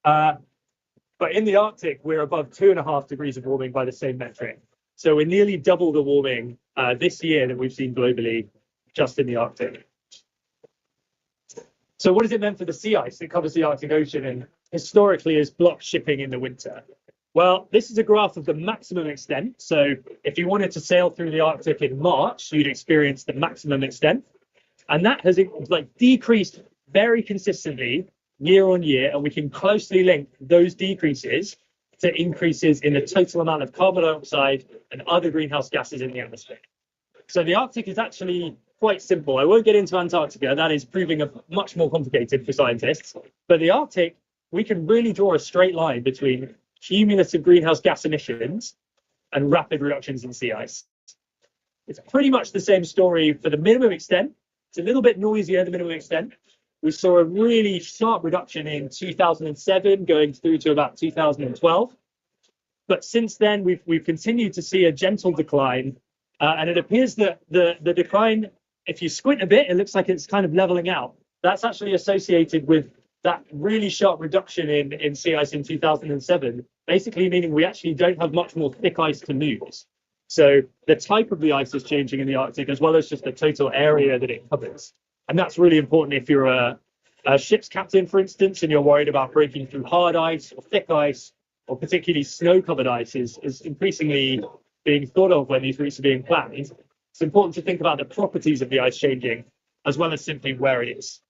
But in the Arctic, we're above 2.5 degrees of warming by the same metric. So we're nearly double the warming this year that we've seen globally just in the Arctic. So what has it meant for the sea ice that covers the Arctic Ocean and historically has blocked shipping in the winter? Well, this is a graph of the maximum extent. So if you wanted to sail through the Arctic in March, you'd experience the maximum extent. And that has decreased very consistently year on year. And we can closely link those decreases to increases in the total amount of carbon dioxide and other greenhouse gases in the atmosphere. So the Arctic is actually quite simple. I won't get into Antarctica. That is proving much more complicated for scientists. But the Arctic, we can really draw a straight line between cumulative greenhouse gas emissions and rapid reductions in sea ice. It's pretty much the same story for the minimum extent. It's a little bit noisier, the minimum extent. We saw a really sharp reduction in 2007 going through to about 2012. But since then, we've continued to see a gentle decline. And it appears that the decline, if you squint a bit, it looks like it's kind of leveling out. That's actually associated with that really sharp reduction in sea ice in 2007, basically meaning we actually don't have much more thick ice to lose. So the type of the ice is changing in the Arctic, as well as just the total area that it covers. And that's really important if you're a ship's captain, for instance, and you're worried about breaking through hard ice or thick ice, or particularly snow-covered ice is increasingly being thought of when these routes are being planned. It's important to think about the properties of the ice changing, as well as simply where it is.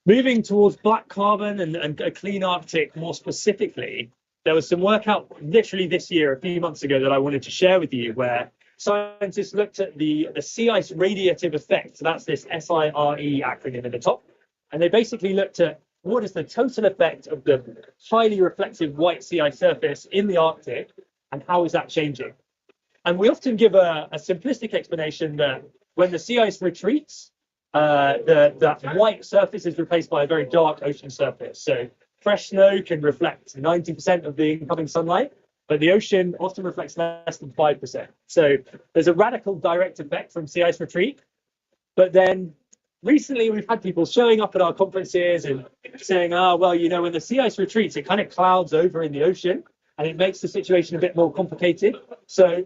Moving towards black carbon and a clean Arctic more specifically, there was some work out literally this year, a few months ago, that I wanted to share with you, where scientists looked at the sea ice radiative effect. So that's this SIRE acronym at the top. And they basically looked at what is the total effect of the highly reflective white sea ice surface in the Arctic, and how is that changing? And we often give a simplistic explanation that when the sea ice retreats, that white surface is replaced by a very dark ocean surface. So fresh snow can reflect 90% of the incoming sunlight, but the ocean often reflects less than 5%. So there's a radical direct effect from sea ice retreat. But then recently we've had people showing up at our conferences and saying, well, you know, when the sea ice retreats, it kind of clouds over in the ocean and it makes the situation a bit more complicated. So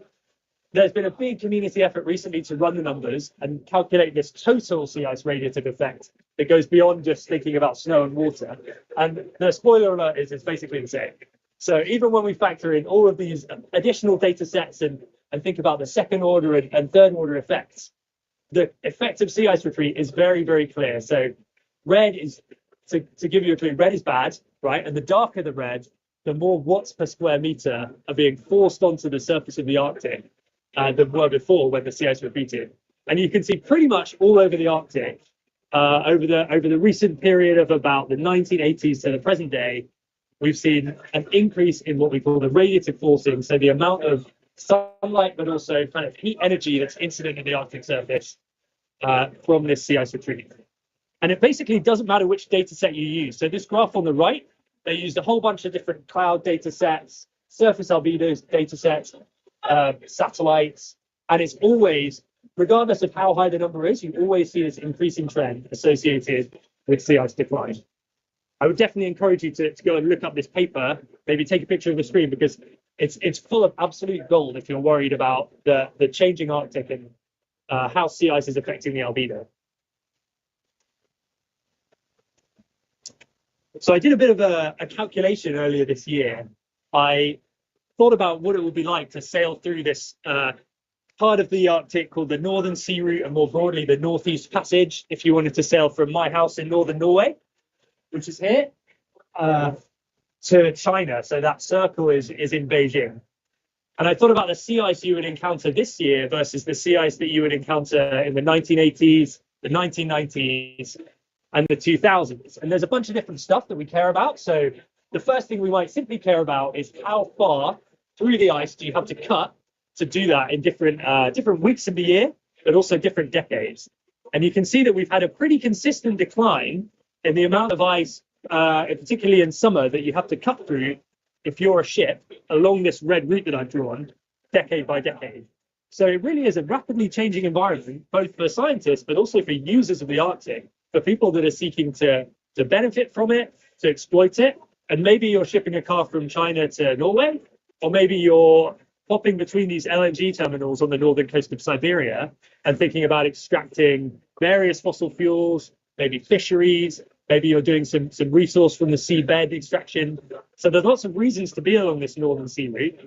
there's been a big community effort recently to run the numbers and calculate this total sea ice radiative effect that goes beyond just thinking about snow and water. And the spoiler alert is it's basically the same. So even when we factor in all of these additional data sets and think about the second order and third order effects, the effect of sea ice retreat is very, very clear. So red is, to give you a clue, red is bad, right? And the darker the red, the more watts per square meter are being forced onto the surface of the Arctic than were before when the sea ice retreated. And you can see pretty much all over the Arctic, over the recent period of about the 1980s to the present day, we've seen an increase in what we call the radiative forcing, so the amount of sunlight, but also kind of heat energy that's incident in the Arctic surface from this sea ice retreat. And it basically doesn't matter which data set you use. So this graph on the right, they used a whole bunch of different cloud data sets, surface albedo data sets, satellites, and it's always, regardless of how high the number is, you always see this increasing trend associated with sea ice decline. I would definitely encourage you to go and look up this paper, maybe take a picture of the screen, because it's full of absolute gold if you're worried about the changing Arctic and how sea ice is affecting the albedo. So I did a bit of a calculation earlier this year. I thought about what it would be like to sail through this part of the Arctic called the Northern Sea Route, and more broadly the Northeast Passage, if you wanted to sail from my house in northern Norway, which is here, to China. So that circle is in Beijing. And I thought about the sea ice you would encounter this year versus the sea ice that you would encounter in the 1980s, the 1990s, and the 2000s. And there's a bunch of different stuff that we care about. So the first thing we might simply care about is how far through the ice do you have to cut to do that in different weeks of the year, but also different decades. And you can see that we've had a pretty consistent decline in the amount of ice, particularly in summer, that you have to cut through if you're a ship along this red route that I've drawn, decade by decade. So it really is a rapidly changing environment, both for scientists, but also for users of the Arctic, for people that are seeking to benefit from it, to exploit it. And maybe you're shipping a car from China to Norway, or maybe you're popping between these LNG terminals on the northern coast of Siberia and thinking about extracting various fossil fuels, maybe fisheries, maybe you're doing some resource from the seabed extraction. So there's lots of reasons to be along this northern sea route,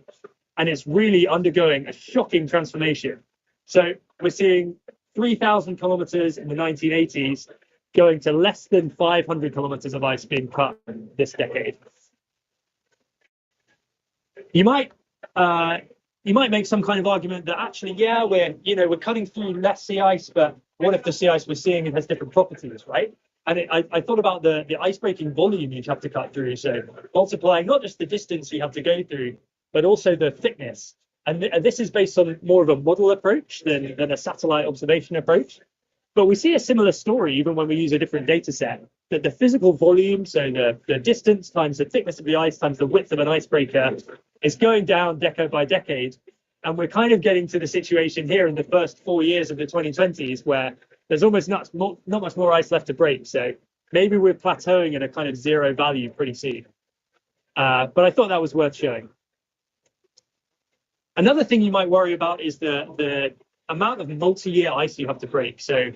and it's really undergoing a shocking transformation. So we're seeing 3,000 kilometers in the 1980s going to less than 500 kilometers of ice being cut this decade. You might make some kind of argument that actually, yeah, we're cutting through less sea ice, but what if the sea ice we're seeing has different properties, right? And I thought about the ice-breaking volume you'd have to cut through. So multiplying not just the distance you have to go through, but also the thickness. And this is based on more of a model approach than a satellite observation approach. But we see a similar story even when we use a different data set, that the physical volume, so the distance times the thickness of the ice times the width of an icebreaker, is going down decade by decade. And we're kind of getting to the situation here in the first 4 years of the 2020s where there's almost not much more ice left to break. So maybe we're plateauing at a kind of zero value pretty soon. But I thought that was worth showing. Another thing you might worry about is the amount of multi-year ice you have to break. So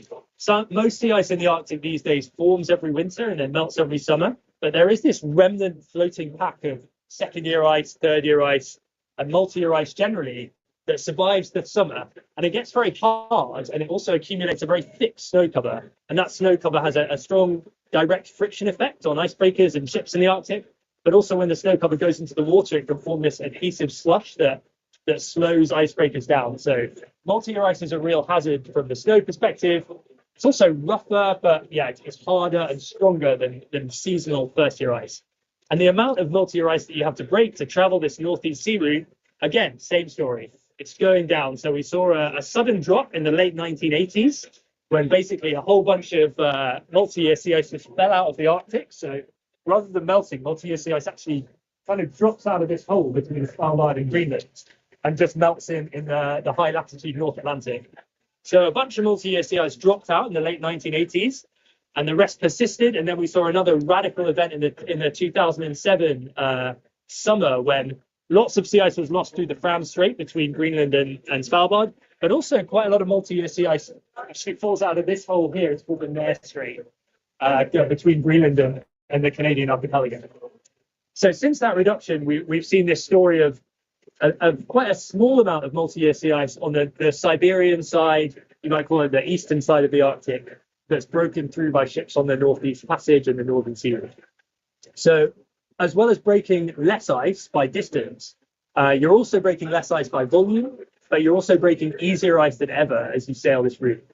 most sea ice in the Arctic these days forms every winter and then melts every summer. But there is this remnant floating pack of second-year ice, third-year ice, and multi-year ice generally that survives the summer. And it gets very hard, and it also accumulates a very thick snow cover. And that snow cover has a strong direct friction effect on icebreakers and ships in the Arctic. But also when the snow cover goes into the water, it can form this adhesive slush that slows icebreakers down. So multi-year ice is a real hazard from the snow perspective. It's also rougher, but yeah, it's harder and stronger than seasonal first-year ice. And the amount of multi-year ice that you have to break to travel this northeast sea route, again, same story. It's going down. So we saw a sudden drop in the late 1980s when basically a whole bunch of multi-year sea ice just fell out of the Arctic. So rather than melting, multi-year sea ice actually kind of drops out of this hole between Svalbard and Greenland and just melts in the high latitude North Atlantic. So a bunch of multi-year sea ice dropped out in the late 1980s, and the rest persisted. And then we saw another radical event in the 2007 summer when lots of sea ice was lost through the Fram Strait between Greenland and Svalbard, but also quite a lot of multi-year sea ice actually falls out of this hole here. It's called the Nares Strait between Greenland and the Canadian archipelago. So since that reduction, we've seen this story of quite a small amount of multi-year sea ice on the Siberian side, you might call it the eastern side of the Arctic, that's broken through by ships on the Northeast Passage and the Northern Sea Route. So as well as breaking less ice by distance, you're also breaking less ice by volume, but you're also breaking easier ice than ever as you sail this route.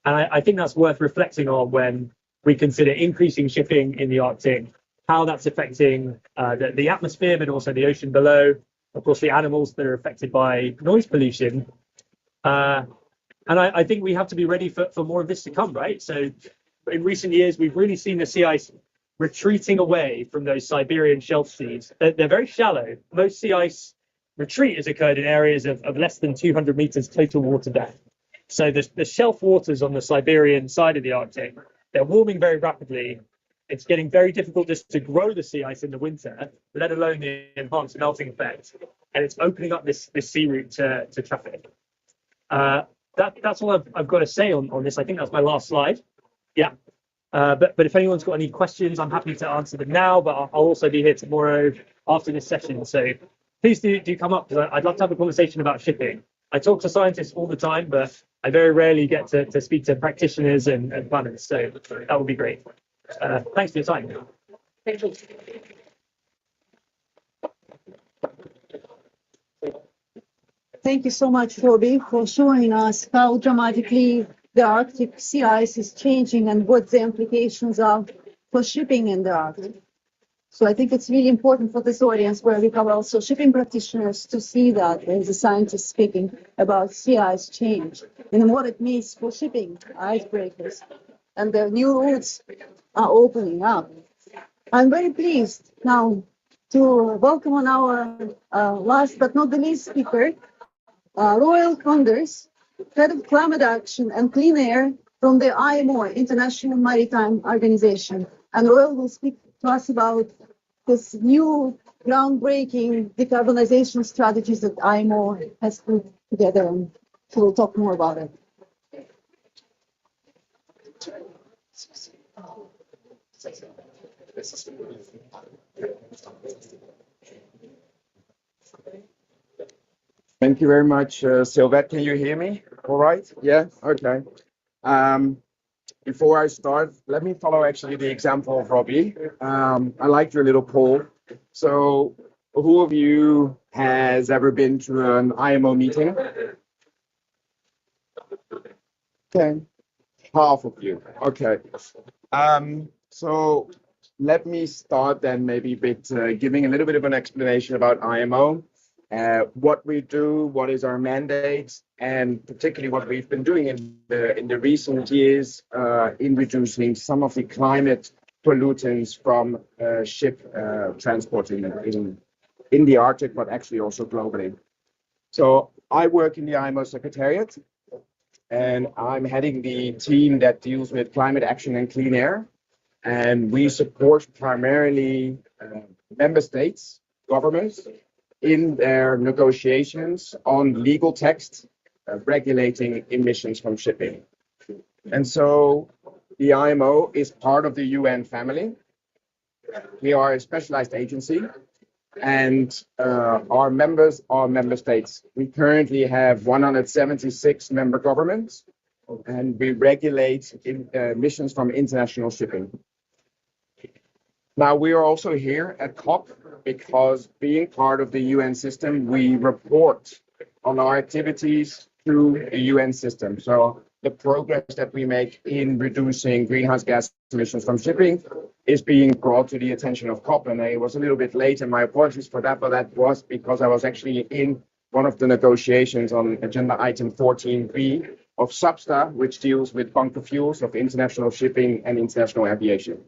And I think that's worth reflecting on when we consider increasing shipping in the Arctic, how that's affecting the atmosphere, but also the ocean below, of course, the animals that are affected by noise pollution. And I think we have to be ready for more of this to come, right? So in recent years, we've really seen the sea ice retreating away from those Siberian shelf seas. They're very shallow. Most sea ice retreat has occurred in areas of less than 200 meters total water depth. So the shelf waters on the Siberian side of the Arctic, they're warming very rapidly. It's getting very difficult just to grow the sea ice in the winter, let alone the enhanced melting effect. And it's opening up this sea route to traffic. That's all I've got to say on this. I think that's my last slide. Yeah. But if anyone's got any questions, I'm happy to answer them now, but I'll also be here tomorrow after this session. So please do come up, because I'd love to have a conversation about shipping. I talk to scientists all the time, but I very rarely get to speak to practitioners and planners. So that would be great. Thanks for your time. Thank you. Thank you so much, Robbie, for showing us how dramatically the Arctic sea ice is changing and what the implications are for shipping in the Arctic. So I think it's really important for this audience, where we cover also shipping practitioners, to see that there's a scientist speaking about sea ice change and what it means for shipping icebreakers, and the new routes are opening up. I'm very pleased now to welcome on our last but not the least speaker, Royal Condors, Head of Climate Action and Clean Air from the IMO, International Maritime Organization. And Royal will speak to us about this new groundbreaking decarbonization strategies that IMO has put together, and she will talk more about it. Thank you very much, Sylvette. Can you hear me? All right? Yeah? Okay. Before I start, let me follow actually the example of Robbie. I liked your little poll. So who of you has ever been to an IMO meeting? Okay. Half of you. Okay. So let me start then maybe with giving a little bit of an explanation about IMO. What we do, what is our mandate, and particularly what we've been doing in the recent years in reducing some of the climate pollutants from ship transporting in the Arctic, but actually also globally. So I work in the IMO Secretariat, and I'm heading the team that deals with climate action and clean air. And we support primarily member states, governments, in their negotiations on legal text regulating emissions from shipping. And so the IMO is part of the UN family. We are a specialized agency, and our members are member states. We currently have 176 member governments, and we regulate emissions from international shipping. Now, we are also here at COP because being part of the UN system, we report on our activities through the UN system. So the progress that we make in reducing greenhouse gas emissions from shipping is being brought to the attention of COP. And I was a little bit late, and my apologies for that, but that was because I was actually in one of the negotiations on agenda item 14B of SABSTA, which deals with bunker fuels of international shipping and international aviation.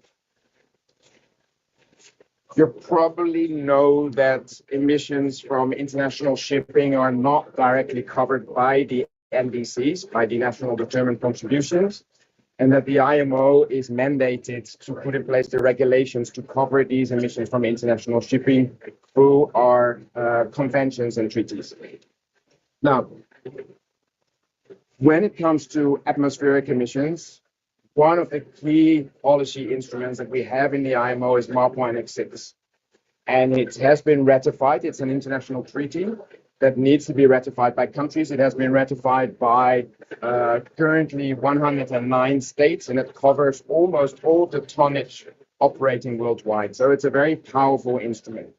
You probably know that emissions from international shipping are not directly covered by the NDCs, by the National Determined Contributions, and that the IMO is mandated to put in place the regulations to cover these emissions from international shipping through our conventions and treaties. Now, when it comes to atmospheric emissions, one of the key policy instruments that we have in the IMO is MARPO Annex 6. And it has been ratified. It's an international treaty that needs to be ratified by countries. It has been ratified by currently 109 states, and it covers almost all the tonnage operating worldwide. So it's a very powerful instrument.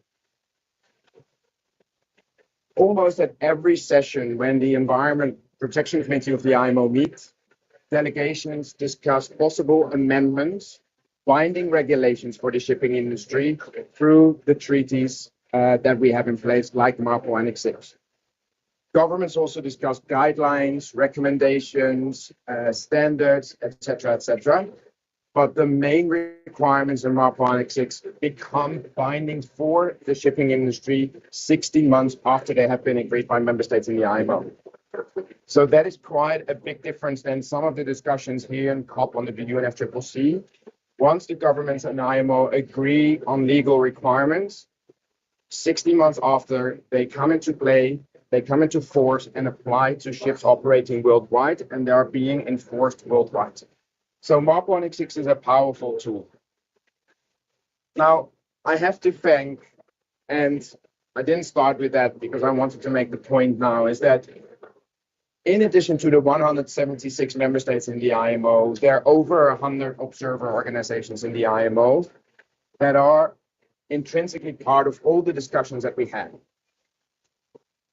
Almost at every session when the Environment Protection Committee of the IMO meets, delegations discuss possible amendments, binding regulations for the shipping industry through the treaties that we have in place, like MARPO Annex 6. Governments also discuss guidelines, recommendations, standards, etc., etc. But the main requirements in MARPO Annex 6 become binding for the shipping industry 16 months after they have been agreed by member states in the IMO. So that is quite a big difference than some of the discussions here in COP on the UNFCCC. Once the governments and IMO agree on legal requirements, 60 months after, they come into play, they come into force and apply to ships operating worldwide, and they are being enforced worldwide. So MARPO Annex 6 is a powerful tool. Now, I have to thank, and I didn't start with that because I wanted to make the point now, is that in addition to the 176 member states in the IMO, there are over 100 observer organizations in the IMO that are intrinsically part of all the discussions that we have.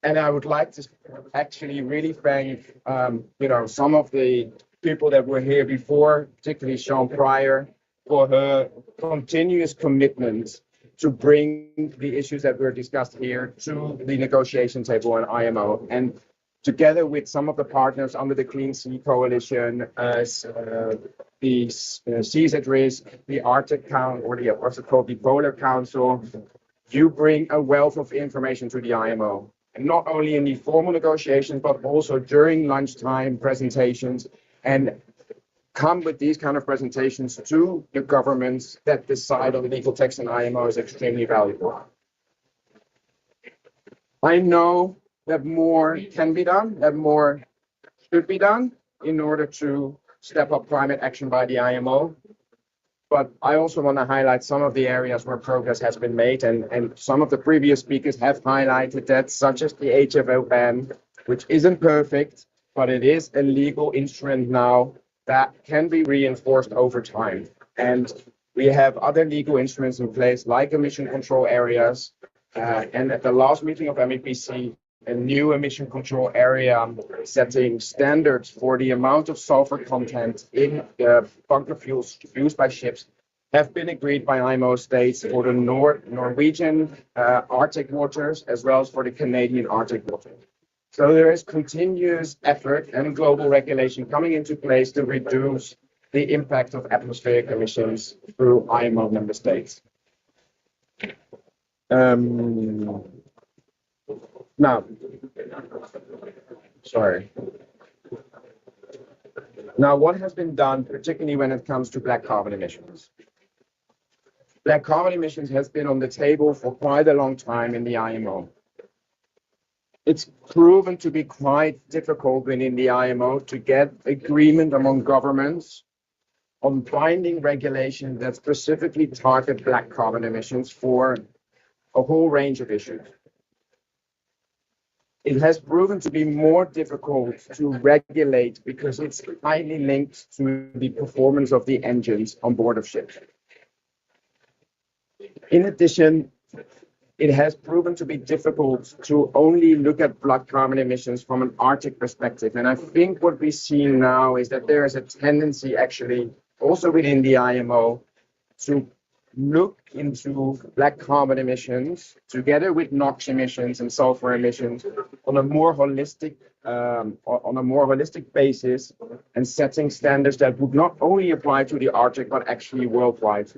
And I would like to actually really thank, some of the people that were here before, particularly Sean Pryor, for her continuous commitment to bring the issues that were discussed here to the negotiation table on IMO. And together with some of the partners under the Clean Sea Coalition, the Seas at Risk, the Arctic Council, or what's it called, the Polar Council, you bring a wealth of information to the IMO. And not only in the formal negotiations, but also during lunchtime presentations, and come with these kind of presentations to the governments that decide on legal text in IMO is extremely valuable. I know that more can be done, that more should be done in order to step up climate action by the IMO. But I also want to highlight some of the areas where progress has been made, and some of the previous speakers have highlighted that, such as the HFO ban, which isn't perfect, but it is a legal instrument now that can be reinforced over time. And we have other legal instruments in place, like emission control areas, and at the last meeting of MEPC, a new emission control area setting standards for the amount of sulfur content in the bunker fuels used by ships have been agreed by IMO states for the Norwegian Arctic waters, as well as for the Canadian Arctic waters. So there is continuous effort and global regulation coming into place to reduce the impact of atmospheric emissions through IMO member states. Now, what has been done, particularly when it comes to black carbon emissions? Black carbon emissions has been on the table for quite a long time in the IMO. It's proven to be quite difficult within the IMO to get agreement among governments on binding regulation that specifically target black carbon emissions for a whole range of issues. It has proven to be more difficult to regulate because it's highly linked to the performance of the engines on board of ships. In addition, it has proven to be difficult to only look at black carbon emissions from an Arctic perspective. And I think what we see now is that there is a tendency actually also within the IMO to look into black carbon emissions together with NOx emissions and sulfur emissions on a more holistic basis, and setting standards that would not only apply to the Arctic but actually worldwide.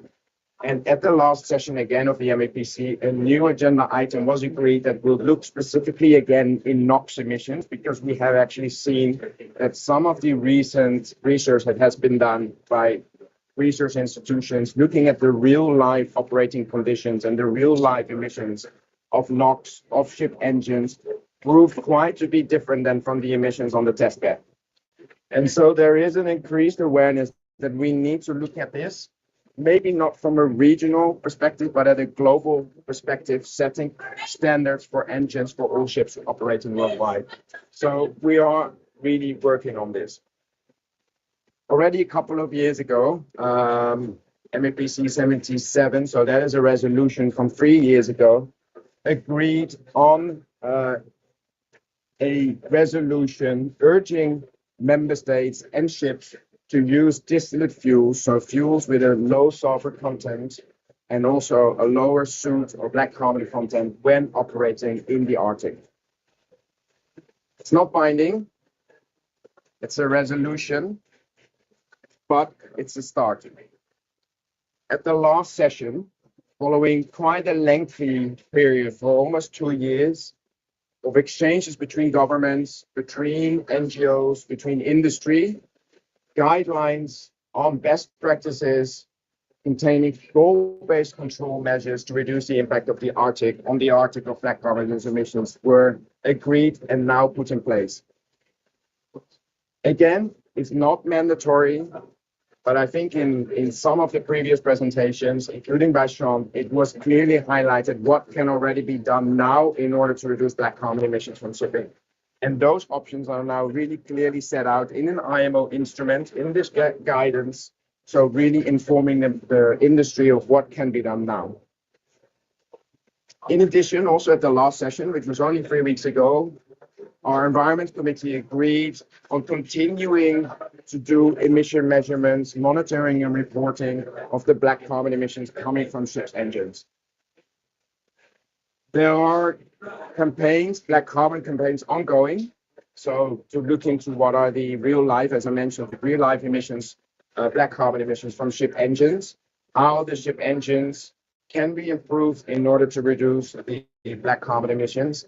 And at the last session again of the MEPC, a new agenda item was agreed that will look specifically again in NOx emissions, because we have actually seen that some of the recent research that has been done by research institutions looking at the real life operating conditions and the real life emissions of NOx of ship engines proved quite to be different than from the emissions on the test bed. And so there is an increased awareness that we need to look at this, maybe not from a regional perspective, but at a global perspective, setting standards for engines for all ships operating worldwide. So we are really working on this. Already a couple of years ago, MEPC 77, so that is a resolution from 3 years ago, agreed on a resolution urging member states and ships to use distillate fuels, so fuels with a low sulfur content and also a lower soot or black carbon content when operating in the Arctic. It's not binding, it's a resolution, but it's a start. At the last session, following quite a lengthy period for almost 2 years of exchanges between governments, between NGOs, between industry, guidelines on best practices containing goal-based control measures to reduce the impact of the Arctic on the Arctic of black carbon emissions were agreed and now put in place. Again, it's not mandatory, but I think in some of the previous presentations, including by Sean, it was clearly highlighted what can already be done now in order to reduce black carbon emissions from shipping. And those options are now really clearly set out in an IMO instrument, in this guidance, so really informing the industry of what can be done now. In addition, also at the last session, which was only 3 weeks ago, our Environment Committee agreed on continuing to do emission measurements, monitoring and reporting of the black carbon emissions coming from ships' engines. There are campaigns, black carbon campaigns ongoing, so to look into what are the real life, as I mentioned, the real life emissions, black carbon emissions from ship engines, how the ship engines can be improved in order to reduce the black carbon emissions.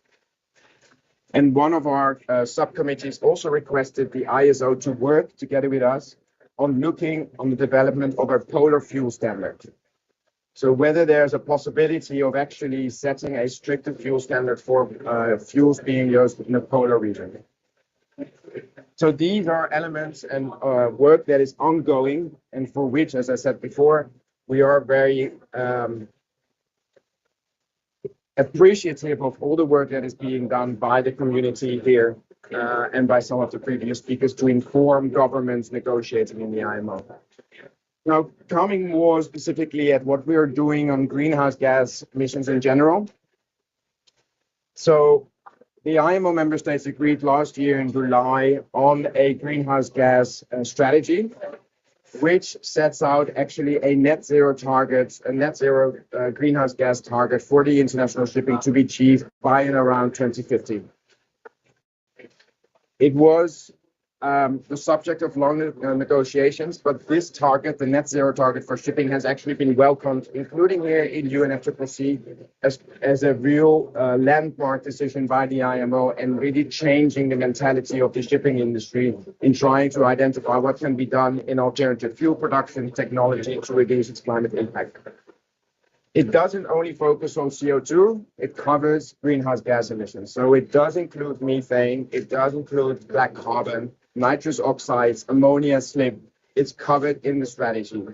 And one of our subcommittees also requested the ISO to work together with us on looking on the development of a polar fuel standard. So whether there's a possibility of actually setting a stricter fuel standard for fuels being used in the polar region. So these are elements and work that is ongoing, and for which, as I said before, we are very appreciative of all the work that is being done by the community here and by some of the previous speakers to inform governments negotiating in the IMO. Now, coming more specifically at what we are doing on greenhouse gas emissions in general. So the IMO member states agreed last year in July on a greenhouse gas strategy, which sets out actually a net zero target, a net zero greenhouse gas target for the international shipping to be achieved by and around 2050. It was the subject of long negotiations, but this target, the net zero target for shipping, has actually been welcomed, including here in UNFCCC, as a real landmark decision by the IMO, and really changing the mentality of the shipping industry in trying to identify what can be done in alternative fuel production technology to reduce its climate impact. It doesn't only focus on CO2, it covers greenhouse gas emissions. So it does include methane, it does include black carbon, nitrous oxides, ammonia, slip. It's covered in the strategy.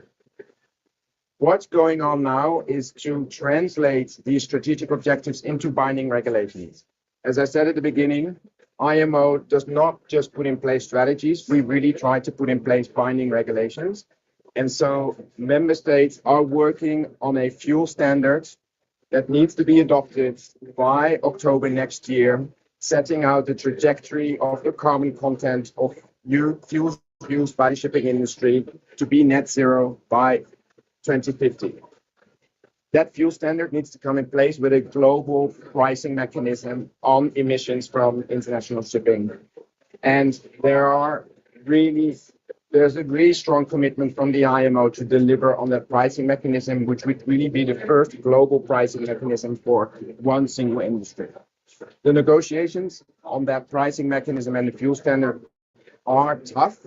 What's going on now is to translate these strategic objectives into binding regulations. As I said at the beginning, IMO does not just put in place strategies, we really try to put in place binding regulations. And so member states are working on a fuel standard that needs to be adopted by October next year, setting out the trajectory of the carbon content of new fuels used by the shipping industry to be net zero by 2050. That fuel standard needs to come in place with a global pricing mechanism on emissions from international shipping. And there's a really strong commitment from the IMO to deliver on that pricing mechanism, which would really be the first global pricing mechanism for one single industry. The negotiations on that pricing mechanism and the fuel standard are tough,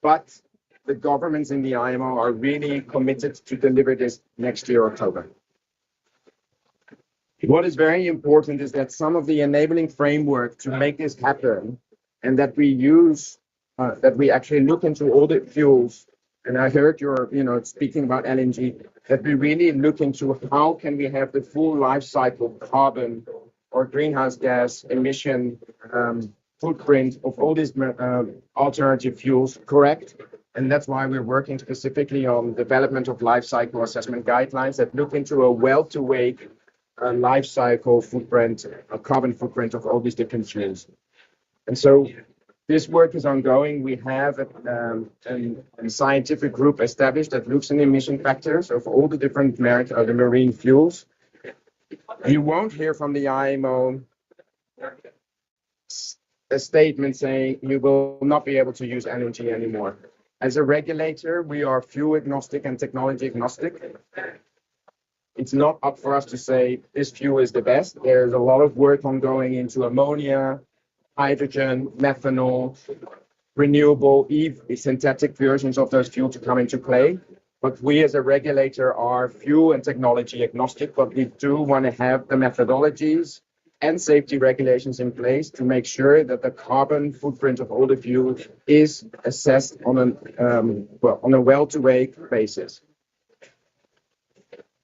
but the governments in the IMO are really committed to deliver this next year, October. What is very important is that some of the enabling framework to make this happen, and that we use, that we actually look into all the fuels, and I heard you're, speaking about LNG, that we really look into how can we have the full life cycle carbon or greenhouse gas emission footprint of all these alternative fuels correct. And that's why we're working specifically on development of life cycle assessment guidelines that look into a well-to-wake life cycle footprint, a carbon footprint of all these different fuels. And so this work is ongoing. We have a scientific group established that looks at emission factors of all the different the marine fuels. You won't hear from the IMO a statement saying you will not be able to use energy anymore. As a regulator, we are fuel agnostic and technology agnostic. It's not up for us to say this fuel is the best. There's a lot of work ongoing into ammonia, hydrogen, methanol, renewable, synthetic versions of those fuels to come into play. But we as a regulator are fuel and technology agnostic, but we do want to have the methodologies and safety regulations in place to make sure that the carbon footprint of all the fuels is assessed on a well-to-wake basis.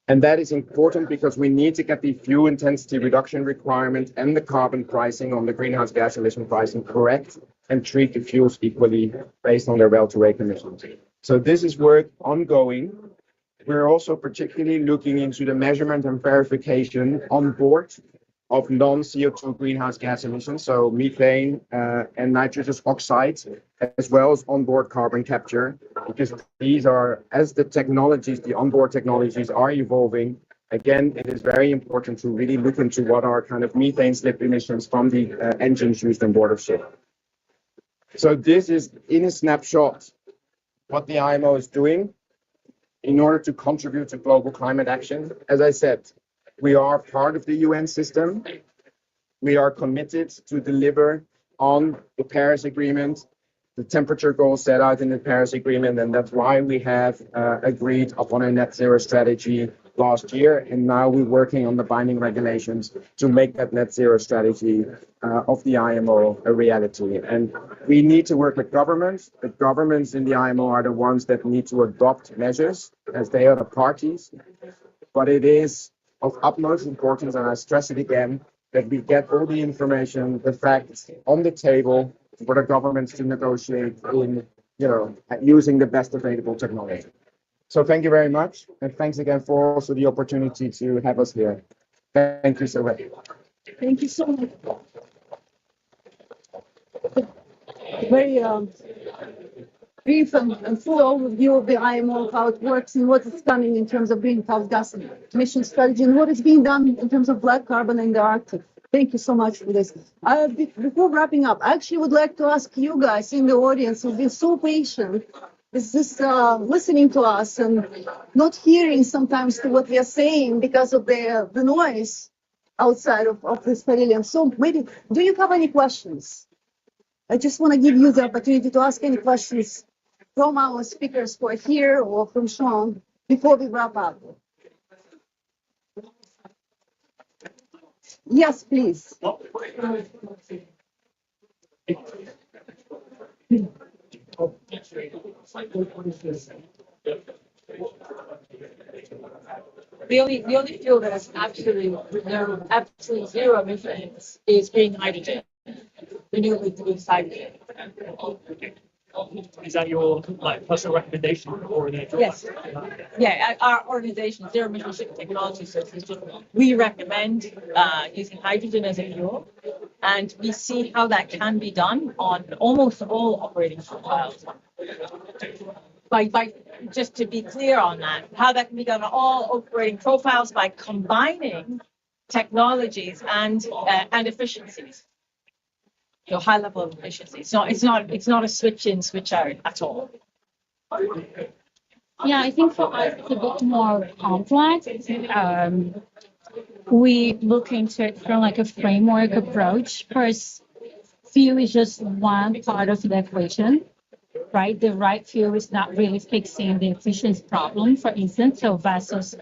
And that is important because we need to get the fuel intensity reduction requirement and the carbon pricing on the greenhouse gas emission pricing correct and treat the fuels equally based on their well-to-wake emissions. So this is work ongoing. We're also particularly looking into the measurement and verification on board of non-CO2 greenhouse gas emissions, so methane and nitrous oxides, as well as onboard carbon capture, because these are, as the onboard technologies are evolving, again, it is very important to really look into what are kind of methane slip emissions from the engines used on board of ship. So this is, in a snapshot, what the IMO is doing in order to contribute to global climate action. As I said, we are part of the UN system. We are committed to deliver on the Paris Agreement, the temperature goals set out in the Paris Agreement, and that's why we have agreed upon a net zero strategy last year. And now we're working on the binding regulations to make that net zero strategy of the IMO a reality. And we need to work with governments. The governments in the IMO are the ones that need to adopt measures as they are the parties. But it is of utmost importance, and I stress it again, that we get all the information, the facts on the table for the governments to negotiate in, using the best available technology. So thank you very much, and thanks again for also the opportunity to have us here. Thank you so much. Thank you so much. Very brief and full overview of the IMO, how it works and what is coming in terms of greenhouse gas emission strategy and what is being done in terms of black carbon in the Arctic. Thank you so much for this. Before wrapping up, I actually would like to ask you guys in the audience who've been so patient, is this listening to us and not hearing sometimes to what we are saying because of the noise outside of this pavilion. So maybe, do you have any questions? I just want to give you the opportunity to ask any questions from our speakers who are here or from Sean before we wrap up. Yes, please. The only fuel that has absolutely zero emissions is green hydrogen, renewably produced hydrogen. Is that your like personal recommendation or an Yes. Yeah, our organization, Zero Emission Shipping Technology Services, we recommend using hydrogen as a fuel, and we see how that can be done on almost all operating profiles. By just to be clear on that, how that can be done on all operating profiles by combining technologies and efficiencies. So high level of efficiency. It's not a switch in, switch out at all. Yeah, I think for us it's a bit more complex. We look into it from like a framework approach. First, fuel is just one part of the equation, right? The right fuel is not really fixing the efficiency problem, for instance. So vessels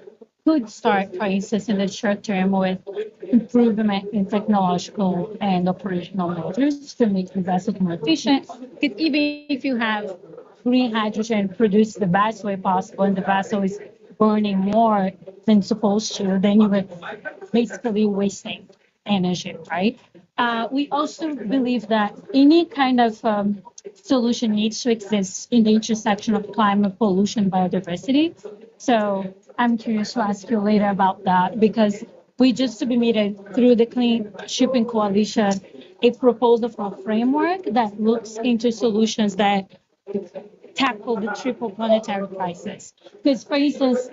could start, for instance, in the short term with improvement in technological and operational measures to make the vessels more efficient. Because even if you have green hydrogen produced the best way possible and the vessel is burning more than supposed to, then you are basically wasting energy, right? We also believe that any kind of solution needs to exist in the intersection of climate, pollution, biodiversity. So I'm curious to ask you later about that, because we just submitted through the Clean Shipping Coalition a proposal for a framework that looks into solutions that tackle the triple planetary crisis. Because, for instance,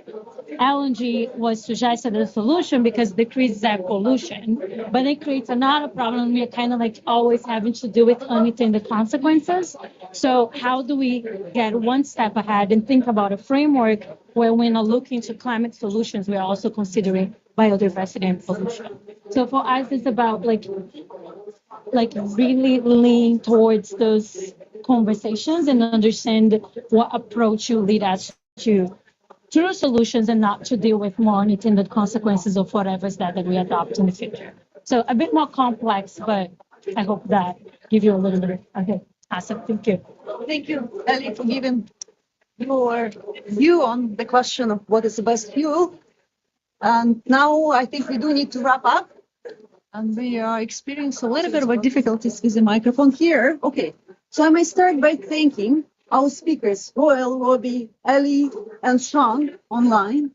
LNG was suggested as a solution because it decreases air pollution, but it creates another problem. We're kind of like always having to deal with unintended consequences. So how do we get one step ahead and think about a framework where when we're looking to climate solutions, we're also considering biodiversity and pollution? So for us, it's about like really lean towards those conversations and understand what approach will lead us to true solutions and not to deal with more unintended consequences of whatever's that we adopt in the future. So a bit more complex, but I hope that give you a little bit. Okay, awesome. Thank you. Thank you, Ellie, for giving your view on the question of what is the best fuel. And now I think we do need to wrap up. And we are experiencing a little bit of difficulties with the microphone here. Okay, so I may start by thanking our speakers, Royal, Robbie, Ellie, and Sean online.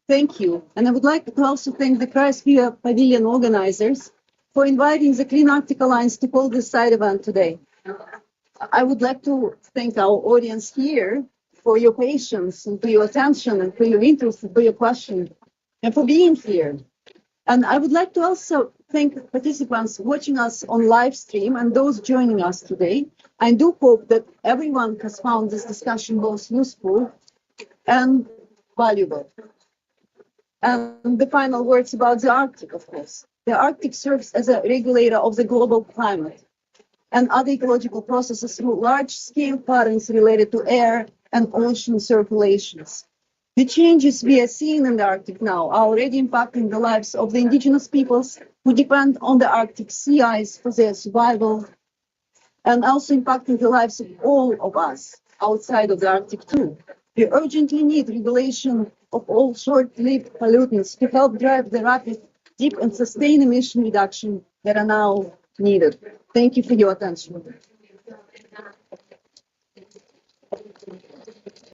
Thank you. And I would like to also thank the Cryosphere Pavilion organizers for inviting the Clean Arctic Alliance to hold this side event today. I would like to thank our audience here for your patience and for your attention and for your interest and for your questions and for being here. And I would like to also thank participants watching us on live stream and those joining us today. I do hope that everyone has found this discussion both useful and valuable. And the final words about the Arctic, of course. The Arctic serves as a regulator of the global climate and other ecological processes through large-scale patterns related to air and ocean circulations. The changes we are seeing in the Arctic now are already impacting the lives of the indigenous peoples who depend on the Arctic sea ice for their survival, and also impacting the lives of all of us outside of the Arctic too. We urgently need regulation of all short-lived pollutants to help drive the rapid, deep, and sustained emission reduction that are now needed. Thank you for your attention.